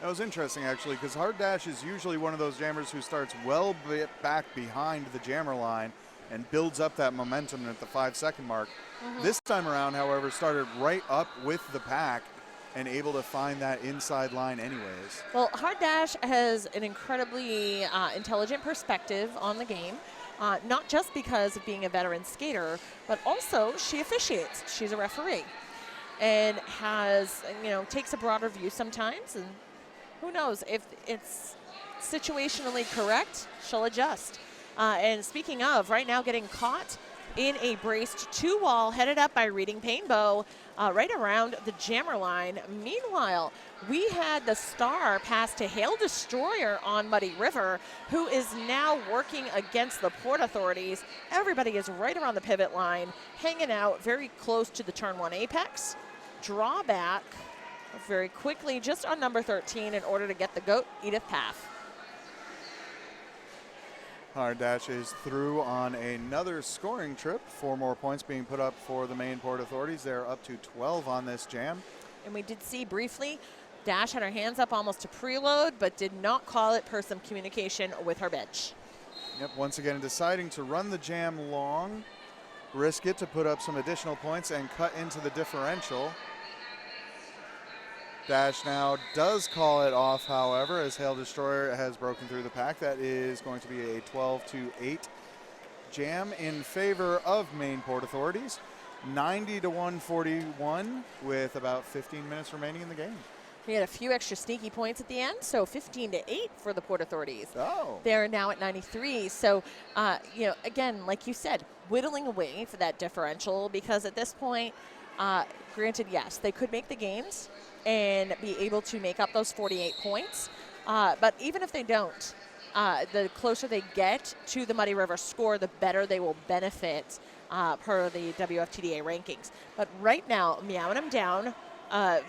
That was interesting, actually, because Hard Dash is usually one of those jammers who starts well back behind the jammer line and builds up that momentum at the 5-second mark. This time around, however, started right up with the pack and able to find that inside line anyways. Well, Hard Dash has an incredibly intelligent perspective on the game, not just because of being a veteran skater, but also she officiates. She's a referee and has, takes a broader view sometimes, and who knows, if it's situationally correct, she'll adjust. And speaking of, right now getting caught in a braced 2-wall headed up by Reading Painbow right around the jammer line. Meanwhile, we had the star pass to Hail Destroyer on Muddy River, who is now working against the Port Authorities. Everybody is right around the pivot line, hanging out very close to the turn 1 apex. Drawback very quickly just on number 13 in order to get the GOAT, Edith Paff. Hard Dash is through on another scoring trip. 4 more points being put up for the Maine Port Authorities. They're up to 12 on this jam. And we did see briefly, Dash had her hands up almost to preload, but did not call it per some communication with her bench. Yep, once again deciding to run the jam long, risk it to put up some additional points and cut into the differential. Dash now does call it off, however, as Hail Destroyer has broken through the pack. That is going to be a 12-8 jam in favor of Maine Port Authorities. 90-141 with about 15 minutes remaining in the game. We had a few extra sneaky points at the end, so 15-8 for the Port Authorities. Oh. They're now at 93. So, again, like you said, whittling away for that differential because at this point, granted, yes, they could make the games and be able to make up those 48 points. But even if they don't, the closer they get to the Muddy River score, the better they will benefit per the WFTDA rankings. But right now, Meowing them down,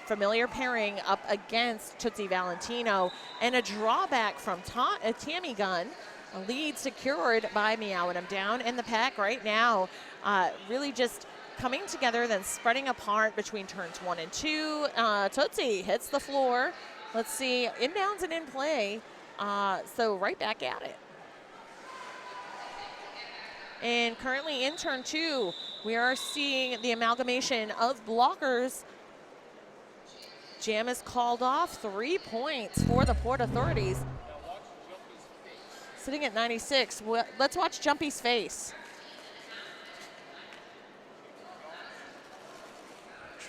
familiar pairing up against Tootsie Valentino, and a drawback from Tammy Gunn. A lead secured by Meowing them down, and the pack right now really just coming together, then spreading apart between turns 1 and 2. Tootsie hits the floor. Let's see, inbounds and in play. So right back at it. And currently in turn 2, we are seeing the amalgamation of blockers. Jam is called off. 3 points for the Port Authorities. Sitting at 96. Let's watch Jumpy's face.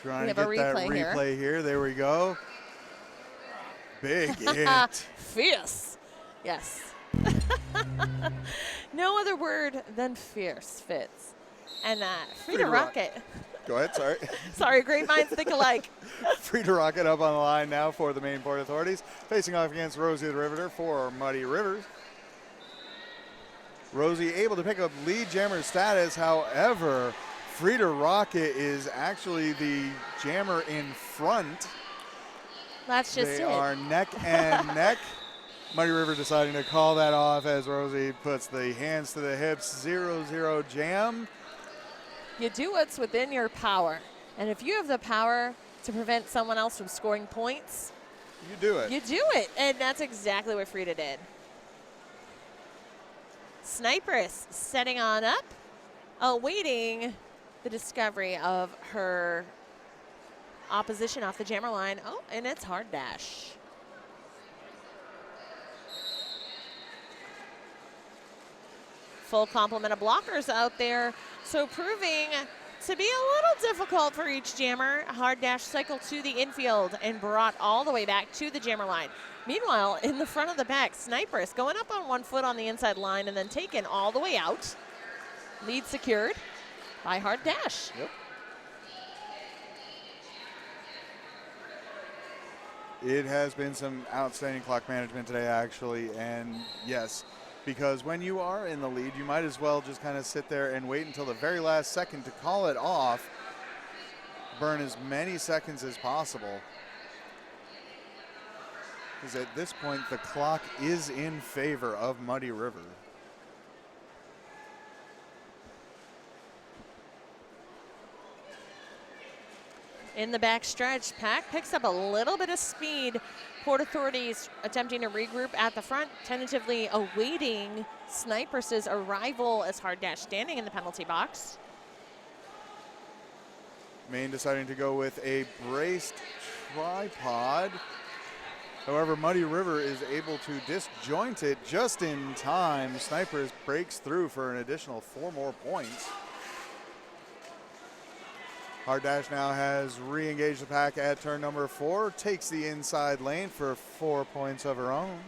Trying We to have get a that replay here. replay here. There we go. Big hit. Fierce. Yes. No other word than fierce fits. And Frida Frida Rocket. Go ahead, sorry. Sorry, great minds think alike. Frida Rocket up on the line now for the Maine Port Authorities, facing off against Rosie the Riveter for Muddy Rivers. Rosie able to pick up lead jammer status. However, Frida Rocket is actually the jammer in front. That's just They it. are neck and neck. Muddy River deciding to call that off as Rosie puts the hands to the hips. 0-0 jam. You do what's within your power. And if you have the power to prevent someone else from scoring points, You do it. you do it. And that's exactly what Frida did. Sniperess setting on up, awaiting the discovery of her opposition off the jammer line. Oh, and it's hard dash. Full complement of blockers out there, so proving to be a little difficult for each jammer. Hard dash cycle to the infield and brought all the way back to the jammer line. Meanwhile, in the front of the back, Sniperess going up on 1 foot on the inside line and then taken all the way out. Lead secured by hard dash. Yep. It has been some outstanding clock management today, actually, and yes, because when you are in the lead, you might as well just kind of sit there and wait until the very last second to call it off, burn as many seconds as possible. Because at this point, the clock is in favor of Muddy River. In the back stretch, Pack picks up a little bit of speed. Port Authorities attempting to regroup at the front, tentatively awaiting Sniper's arrival as hard dash standing in the penalty box. Maine deciding to go with a braced tripod. However, Muddy River is able to disjoint it just in time. Snipers breaks through for an additional 4 more points. Hard Dash now has re-engaged the pack at turn number 4, takes the inside lane for 4 points of her own.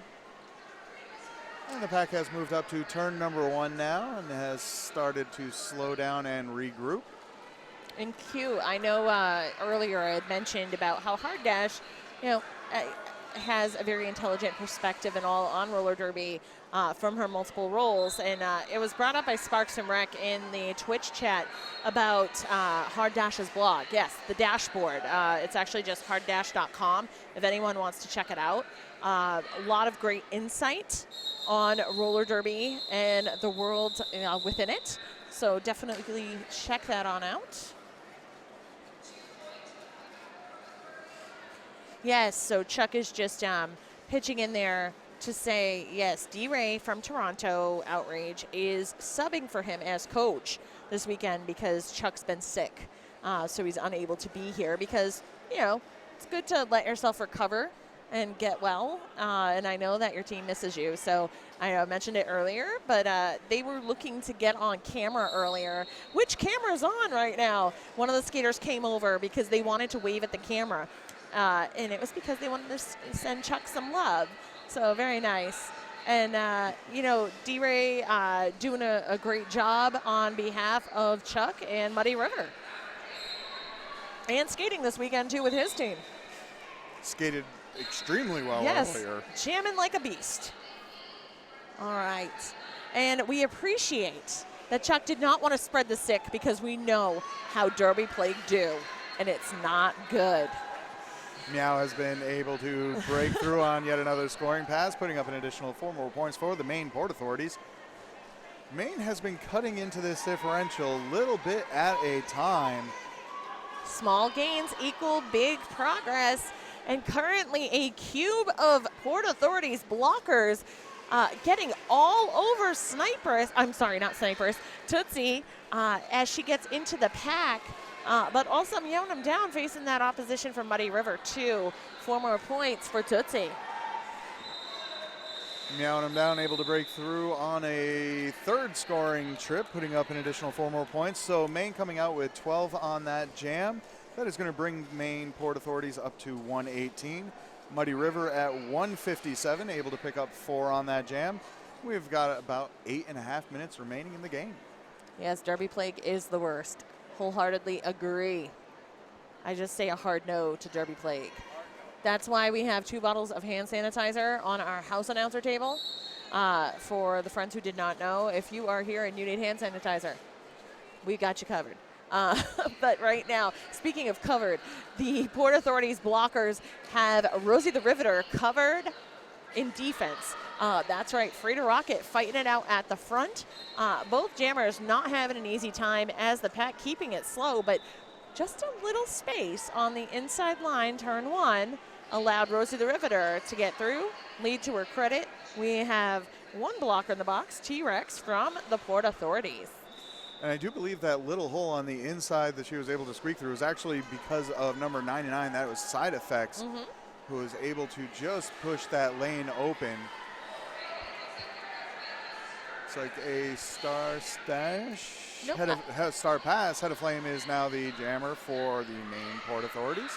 And the pack has moved up to turn number 1 now and has started to slow down and regroup. In Q, I know earlier I had mentioned about how Hard Dash, has a very intelligent perspective and all on roller derby from her multiple roles. And it was brought up by Sparks and Rec in the Twitch chat about Hard Dash's blog. Yes, the dashboard. It's actually just harddash.com if anyone wants to check it out. A lot of great insight on roller derby and the world within it. So definitely check that on out. Yes, so Chuck is just pitching in there to say, yes, D-Ray from Toronto Outrage is subbing for him as coach this weekend because Chuck's been sick. So he's unable to be here because, it's good to let yourself recover and get well. And I know that your team misses you. So I mentioned it earlier, but they were looking to get on camera earlier. Which camera's on right now? One of the skaters came over because they wanted to wave at the camera. And it was because they wanted to send Chuck some love. So very nice. And, D-Ray doing a great job on behalf of Chuck and Muddy River. And skating this weekend, too, with his team. Skated extremely well Yes, earlier. jamming like a beast. All right. And we appreciate that Chuck did not want to spread the sick because we know how Derby Plague do, and it's not good. Meow has been able to break through on yet another scoring pass, putting up an additional 4 more points for the Maine Port Authorities. Maine has been cutting into this differential a little bit at a time. Small gains equal big progress. And currently a cube of Port Authorities blockers getting all over Tootsie, as she gets into the pack. But also meowing them down, facing that opposition from Muddy River, too. 4 more points for Tootsie. Meowing him down, able to break through on a 3rd scoring trip, putting up an additional 4 more points. So Maine coming out with 12 on that jam. That is going to bring Maine Port Authorities up to 118. Muddy River at 157, able to pick up 4 on that jam. We've got about 8.5 minutes remaining in the game. Yes, Derby plague is the worst. Wholeheartedly agree. I just say a hard no to Derby plague. That's why we have 2 bottles of hand sanitizer on our house announcer table. For the friends who did not know, if you are here and you need hand sanitizer, we got you covered. But right now, speaking of covered, the Port Authority's blockers have Rosie the Riveter covered in defense. That's right, Frida Rocket fighting it out at the front. Both jammers not having an easy time as the pack keeping it slow, but just a little space on the inside line, turn 1, allowed Rosie the Riveter to get through. Lead to her credit. We have 1 blocker in the box, T-Rex from the Port Authorities. And I do believe that little hole on the inside that she was able to squeak through was actually because of number 99. That was Side Effects, who was able to just push that lane open. It's like a star stash. Nope. Star pass. Head of Flame is now the jammer for the Maine Port Authorities.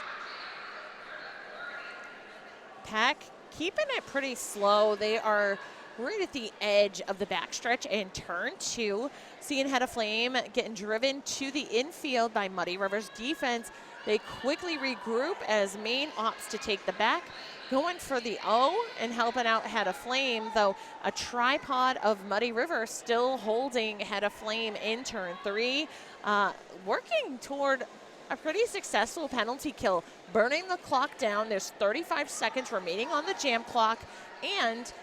Pack keeping it pretty slow. They are right at the edge of the backstretch and turn 2. Seeing Head of Flame getting driven to the infield by Muddy River's defense. They quickly regroup as Maine opts to take the back, going for the O and helping out Head of Flame, though a tripod of Muddy River still holding Head of Flame in turn 3, working toward a pretty successful penalty kill, burning the clock down. There's 35 seconds remaining on the jam clock, and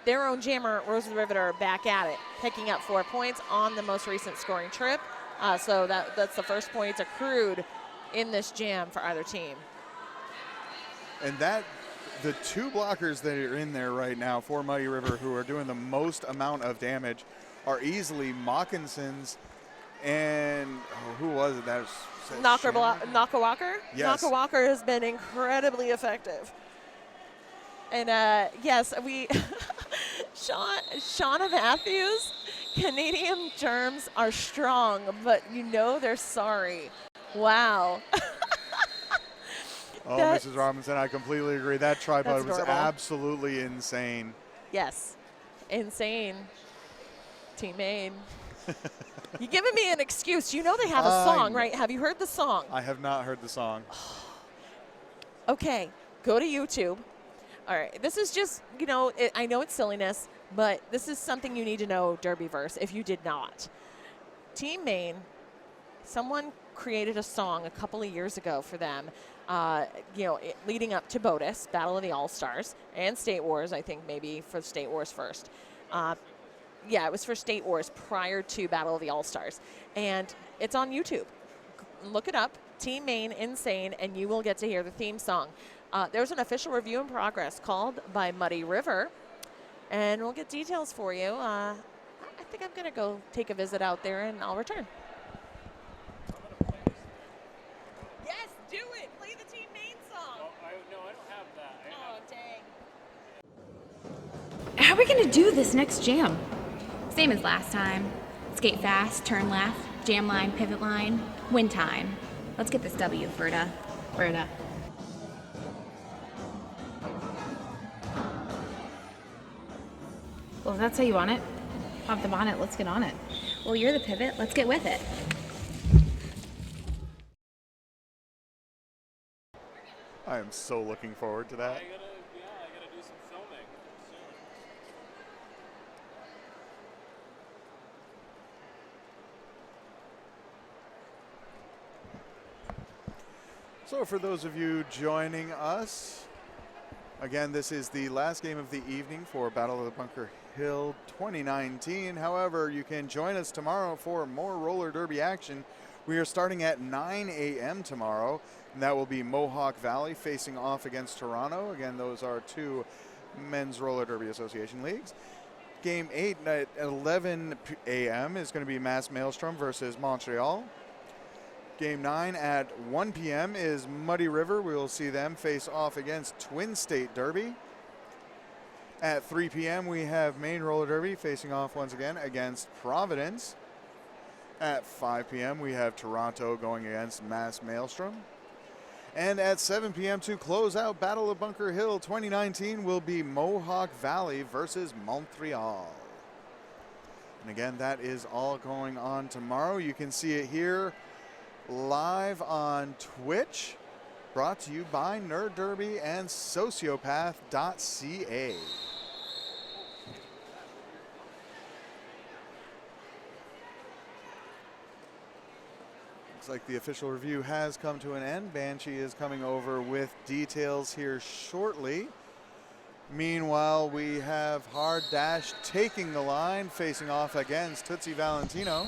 their own jammer, Rosie the Riveter, back at it, picking up 4 points on the most recent scoring trip. So that's the first points accrued in this jam for either team. And that, the 2 blockers that are in there right now for Muddy River who are doing the most amount of damage are easily Mockinson's and who was it? That was Knocker Walker? Yes. Knocker Walker has been incredibly effective. And yes, we Shauna Matthews, Canadian germs are strong, but you know they're sorry. Wow. Oh, Mrs. Robinson, I completely agree. That tripod was absolutely insane. Yes, insane. Team Maine. You giving me an excuse. You know they have a song, right? Have you heard the song? I have not heard the song. Okay, go to YouTube. All right, this is just, I know it's silliness, but this is something you need to know, Derbyverse, if you did not. Team Maine, someone created a song a couple of years ago for them, leading up to BOTUS, Battle of the All-Stars, and State Wars, I think maybe for State Wars first. Yeah, it was for State Wars prior to Battle of the All-Stars. And it's on YouTube. Look it up, Team Maine Insane, and you will get to hear the theme song. There's an official review in progress called by Muddy River, and we'll get details for you. I think I'm going to go take a visit out there, and I'll return. Yes, do it. Play the Team Maine song. No, I don't have that. Oh, dang. How are we gonna do this next jam? Same as last time. Skate fast, turn left, jam line, pivot line, win time. Let's get this W, Frida. Well, if that's how you want it, pop the bonnet, let's get on it. Well, you're the pivot, let's get with it. I am so looking forward to that. I gotta do some filming soon. So for those of you joining us, again, this is the last game of the evening for Battle of the Bunker Hill 2019. However, you can join us tomorrow for more roller derby action. We are starting at 9 a.m. tomorrow, and that will be Mohawk Valley facing off against Toronto. Again, those are 2 men's roller derby association leagues. Game 8 at 11 a.m. is going to be Mass Maelstrom versus Montreal. Game 9 at 1 p.m. is Muddy River. We will see them face off against Twin State Derby. At 3 p.m. we have Maine Roller Derby facing off once again against Providence. At 5 p.m. we have Toronto going against Mass Maelstrom. And at 7 p.m. to close out Battle of Bunker Hill 2019 will be Mohawk Valley versus Montreal. And again, that is all going on tomorrow. You can see it here live on Twitch, brought to you by Nerd Derby and Sociopath.ca. Looks like the official review has come to an end. Banshee is coming over with details here shortly. Meanwhile, we have Hard Dash taking the line, facing off against Tootsie Valentino.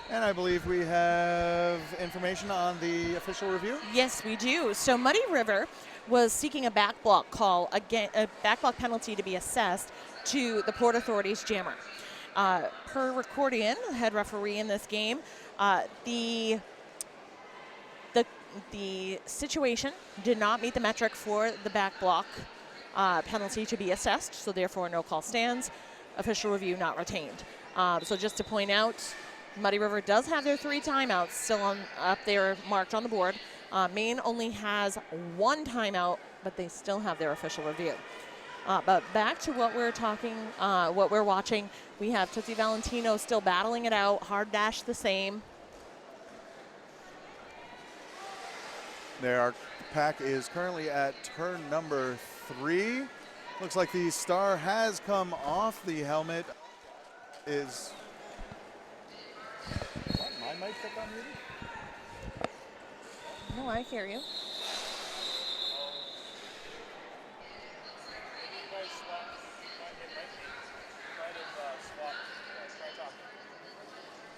And I believe we have information on the official review. Yes, we do. So Muddy River was seeking a back block call, again, a back block penalty to be assessed to the Port Authority's jammer. Per Recordian, head referee in this game, the situation did not meet the metric for the back block penalty to be assessed, so therefore no call stands. Official review not retained. So just to point out, Muddy River does have their 3 timeouts still up there marked on the board. Maine only has 1 timeout, but they still have their official review. But back to what we're watching, we have Tootsie Valentino still battling it out, Hard Dash the same. Our pack is currently at turn number 3. Looks like the star has come off the helmet. Is what, my mic stuck on muted? No, I hear you.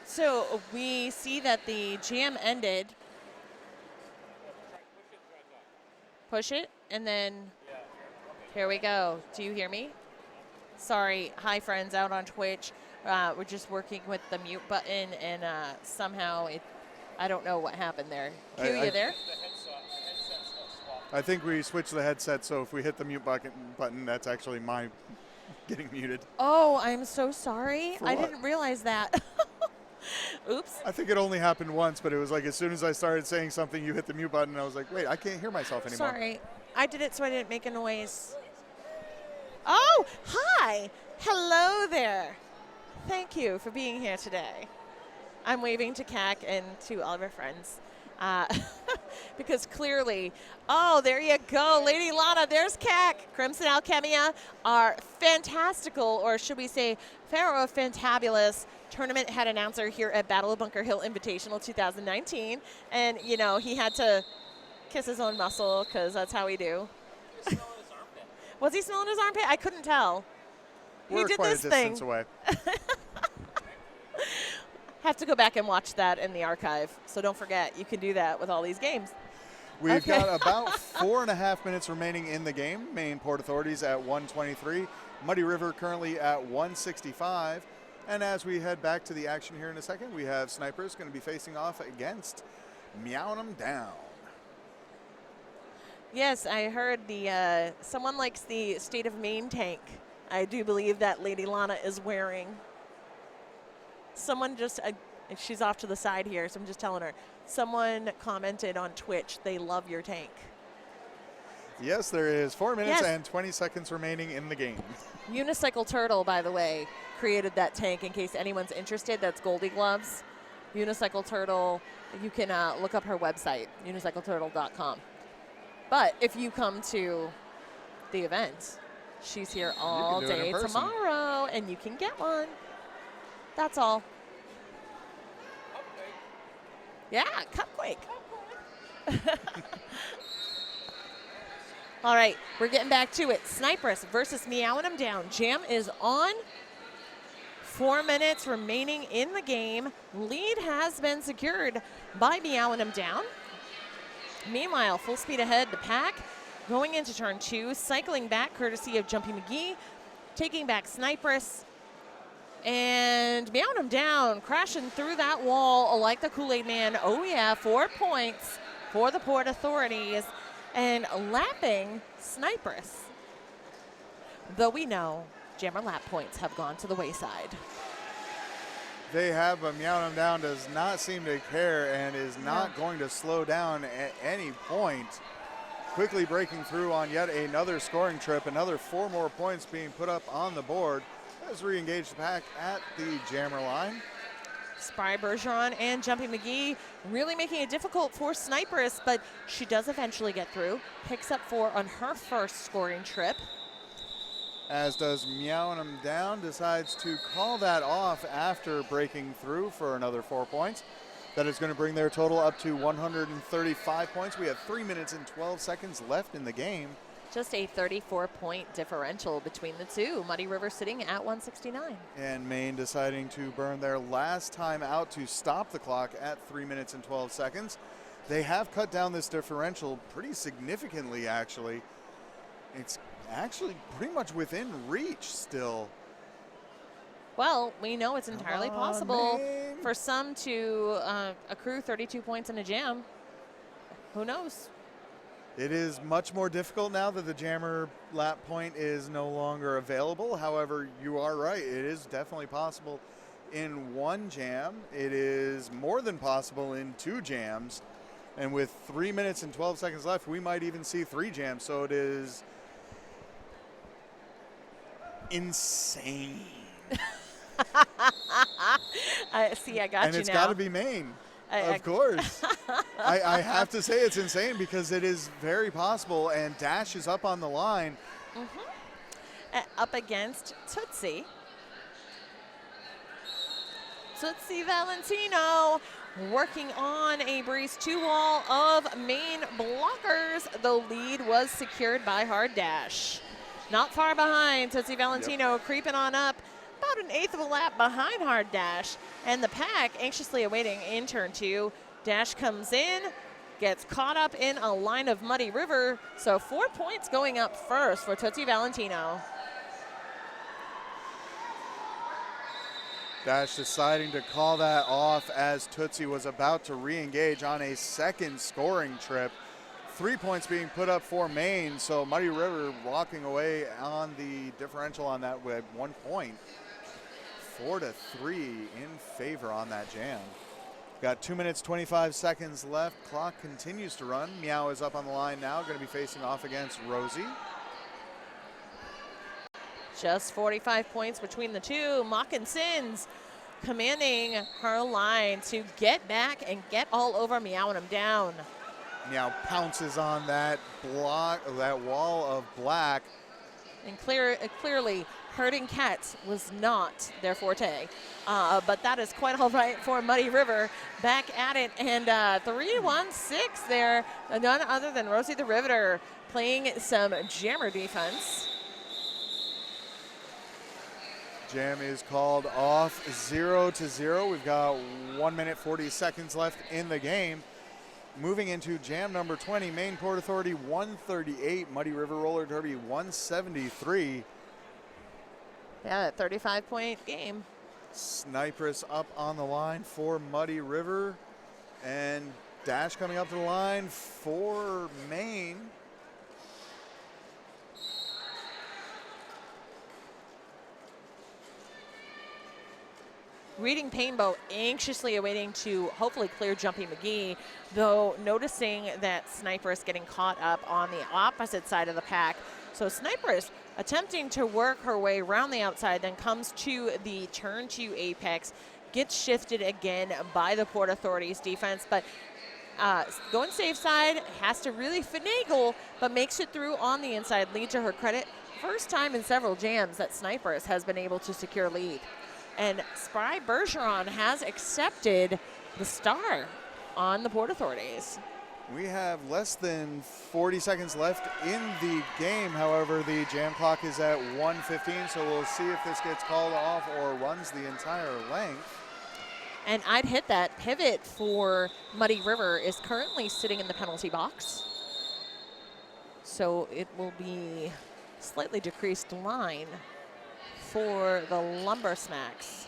So we see that the jam ended. Push it, and then here we go. Do you hear me? Sorry. Hi, friends out on Twitch. We're just working with the mute button, and somehow I don't know what happened there. Q, you there? I think we switched the headset, so if we hit the mute button, that's actually my getting muted. Oh, I'm so sorry. For I what? didn't realize that. Oops. I think it only happened once, but it was like as soon as I started saying something, you hit the mute button, and I was like, wait, I can't hear myself anymore. Sorry. I did it so I didn't make a noise. Oh, hi. Hello there. Thank you for being here today. I'm waving to CAC and to all of our friends. Because clearly, oh, there you go, Lady Lana, there's CAC. Crimson Alchemia, our fantastical, or should we say, Pharaoh Fantabulous tournament head announcer here at Battle of Bunker Hill Invitational 2019. And, you know, he had to kiss his own muscle because that's how we do. Was he smelling his armpit? I couldn't tell. We're he did quite this a thing. distance away. Have to go back and watch that in the archive. So don't forget, you can do that with all these games. We've got about 4.5 minutes remaining in the game. Maine Port Authorities at 123. Muddy River currently at 165. And as we head back to the action here in a second, we have Snipers going to be facing off against Meowing 'em Down. Yes, I heard someone likes the State of Maine tank. I do believe that Lady Lana is wearing. Someone just, she's off to the side here, so I'm just telling her. Someone commented on Twitch, they love your tank. Yes, there is 4 minutes Yes. and 20 seconds remaining in the game. Unicycle Turtle, by the way, created that tank in case anyone's interested. That's Goldie Gloves. Unicycle Turtle, you can look up her website, unicycleturtle.com. But if you come to the event, she's here all do it in day person. tomorrow, and you can get one. That's all. Yeah, Cupquake. All right, we're getting back to it. Snipers versus Meowing 'em Down. Jam is on. 4 minutes remaining in the game. Lead has been secured by Meowing 'em Down. Meanwhile, full speed ahead to Pack. Going into turn 2, cycling back courtesy of Jumpy McGee. Taking back Snipers. And Meowing 'em Down, crashing through that wall like the Kool-Aid Man. Oh yeah, 4 points for the Port Authorities. And lapping Snipers. Though we know Jammer lap points have gone to the wayside. They have, but Meowing 'em Down does not seem to care and is not going to slow down at any point. Quickly breaking through on yet another scoring trip, another 4 more points being put up on the board. has re-engaged the pack at the jammer line. Spry Bergeron and Jumpy McGee really making it difficult for Sniperess, but she does eventually get through. Picks up 4 on her first scoring trip. As does Meowing Him Down, decides to call that off after breaking through for another 4 points. That is going to bring their total up to 135 points. We have 3 minutes and 12 seconds left in the game. Just a 34-point differential between the two. Muddy River sitting at 169. And Maine deciding to burn their last time out to stop the clock at 3 minutes and 12 seconds. They have cut down this differential pretty significantly, actually. It's actually pretty much within reach still. Well, we know it's entirely Come on, possible Maine. for some to accrue 32 points in a jam. Who knows? It is much more difficult now that the jammer lap point is no longer available. However, you are right. It is definitely possible in one jam. It is more than possible in 2 jams. And with 3 minutes and 12 seconds left, we might even see 3 jams. So it is insane. I got And you it's now. got to be Maine. Of course. I have to say it's insane because it is very possible, and Dash is up on the line. Up against Tootsie. Tootsie Valentino working on a Breeze 2 wall of Maine blockers. The lead was secured by Hard Dash. Not far behind, Tootsie Valentino creeping on up. About an eighth of a lap behind Hard Dash, and the pack anxiously awaiting in turn 2. Dash comes in, gets caught up in a line of Muddy River, so 4 points going up first for Tootsie Valentino. Dash deciding to call that off as Tootsie was about to re-engage on a second scoring trip. 3 points being put up for Maine, so Muddy River walking away on the differential on that with 1 point. 4-3 in favor on that jam. Got 2 minutes, 25 seconds left. Clock continues to run. Meow is up on the line now, going to be facing off against Rosie. Just 45 points between the two. Moccasins commanding her line to get back and get all over Meowing Him Down. Meow pounces on that block, that wall of black. And clearly, herding cats was not their forte. But that is quite all right for Muddy River. Back at it, and 3-1-6 there. None other than Rosie the Riveter playing some jammer defense. Jam is called off 0-0. We've got 1 minute, 40 seconds left in the game. Moving into jam number 20, Maine Port Authority 138, Muddy River Roller Derby 173. Yeah, 35-point game. Sniperess up on the line for Muddy River, and Dash coming up to the line for Maine. Reading Painbow anxiously awaiting to hopefully clear Jumpy McGee, though noticing that Sniperess getting caught up on the opposite side of the pack. So Sniperess attempting to work her way around the outside, then comes to the turn 2 apex, gets shifted again by the Port Authority's defense, but going safe side, has to really finagle, but makes it through on the inside. Lead to her credit. First time in several jams that Sniperess has been able to secure lead. And Spry Bergeron has accepted the star on the Port Authorities. We have less than 40 seconds left in the game. However, the jam clock is at 1:15, so we'll see if this gets called off or runs the entire length. And I'd hit that. Pivot for Muddy River is currently sitting in the penalty box. So it will be slightly decreased line for the Lumber Smacks.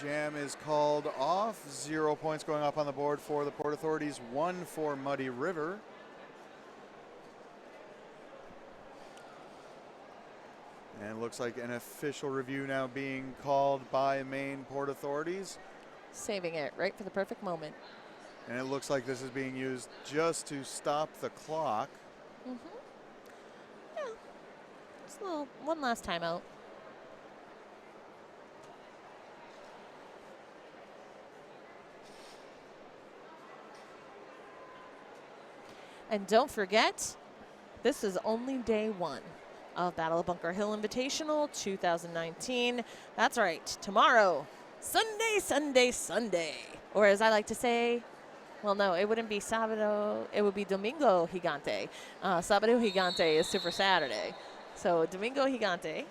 Jam is called off. 0 points going up on the board for the Port Authorities, 1 for Muddy River. And it looks like an official review now being called by Maine Port Authorities. Saving it right for the perfect moment. And it looks like this is being used just to stop the clock. Yeah, just a little, one last timeout. And don't forget, this is only day one of Battle of Bunker Hill Invitational 2019. That's right, tomorrow, Sunday, Sunday, Sunday. Or as I like to say, well, no, it wouldn't be Sábado, it would be Domingo Gigante. Sábado Gigante is Super Saturday. So Domingo Gigante,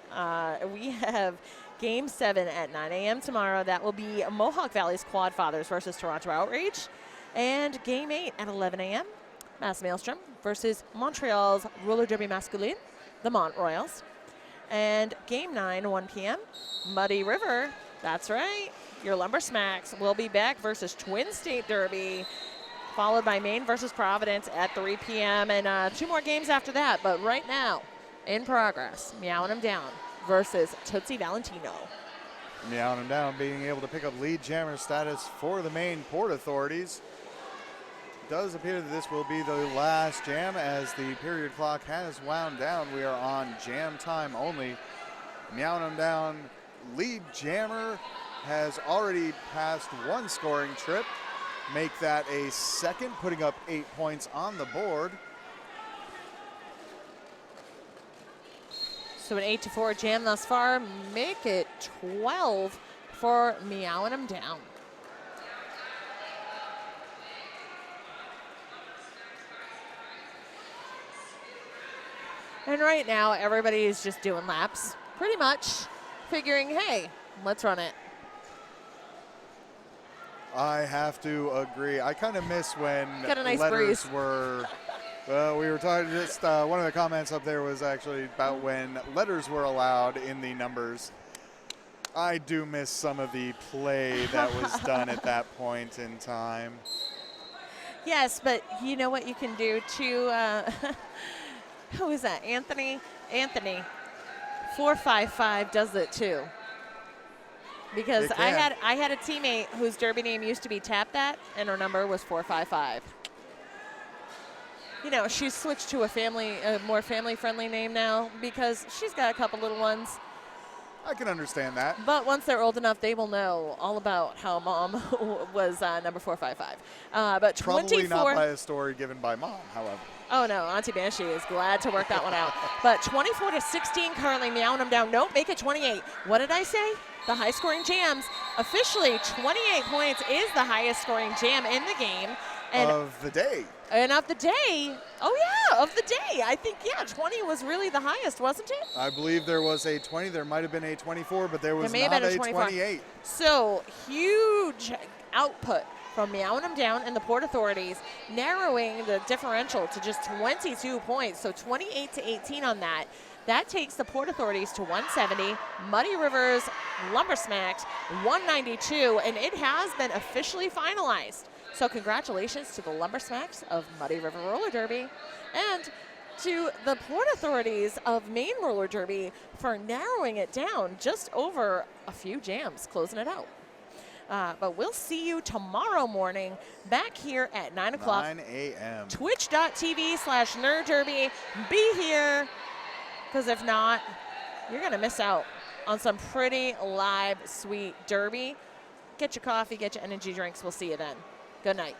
we have Game 7 at 9 a.m. tomorrow. That will be Mohawk Valley's Quad Fathers versus Toronto Outrage. And Game 8 at 11 a.m. Mass Maelstrom versus Montreal's Roller Derby Masculine, the Mont Royals. And Game 9, 1 p.m., Muddy River, that's right, your Lumber Smacks will be back versus Twin State Derby, followed by Maine versus Providence at 3 p.m. And 2 more games after that. But right now, in progress, Meowing 'em Down versus Tootsie Valentino. Meowing 'em Down being able to pick up lead jammer status for the Maine Port Authorities. Does appear that this will be the last jam as the period clock has wound down. We are on jam time only. Meowing 'em Down lead jammer has already passed 1 scoring trip. Make that a second, putting up 8 points on the board. So an 8-4 jam thus far. Make it 12 for Meowing 'em Down. And right now, everybody is just doing laps, pretty much, figuring, hey, let's run it. I have to agree. I kind of miss when Got a nice letters breeze. were. Well, we were talking. Just one of the comments up there was actually about when letters were allowed in the numbers. I do miss some of the play that was done at that point in time. Yes, but you know what you can do too? Who is that? Anthony? Anthony. 455 does it too. Because It I can. had a teammate whose derby name used to be Tap That, and her number was 455. You know, she's switched to a more family-friendly name now because she's got a couple little ones. I can understand that. But once they're old enough, they will know all about how mom was number 455. But Probably 24. not by a story given by mom, however. Oh no, Auntie Banshee is glad to work that one out. But 24-16 currently, Meowing 'em Down. Nope, make it 28. What did I say? The high-scoring jams. Officially, 28 points is the highest-scoring jam in the game. And Of the day. of the day, oh yeah, of the day. I think, yeah, 20 was really the highest, wasn't it? I believe there was a 20. There might have been a 24, but there was may have not been a a 24. 28. So, huge output from Meowing 'em Down and the Port Authorities, narrowing the differential to just 22 points. So 28-18 on that. That takes the Port Authorities to 170, Muddy Rivers Lumber Smacks 192, and it has been officially finalized. So congratulations to the Lumber Smacks of Muddy River Roller Derby and to the Port Authorities of Maine Roller Derby for narrowing it down just over a few jams, closing it out. But we'll see you tomorrow morning back here at 9 o'clock. 9 a.m. Twitch.tv/Nerd Derby. Be here, because if not, you're going to miss out on some pretty live, sweet derby. Get your coffee, get your energy drinks. We'll see you then. Good night.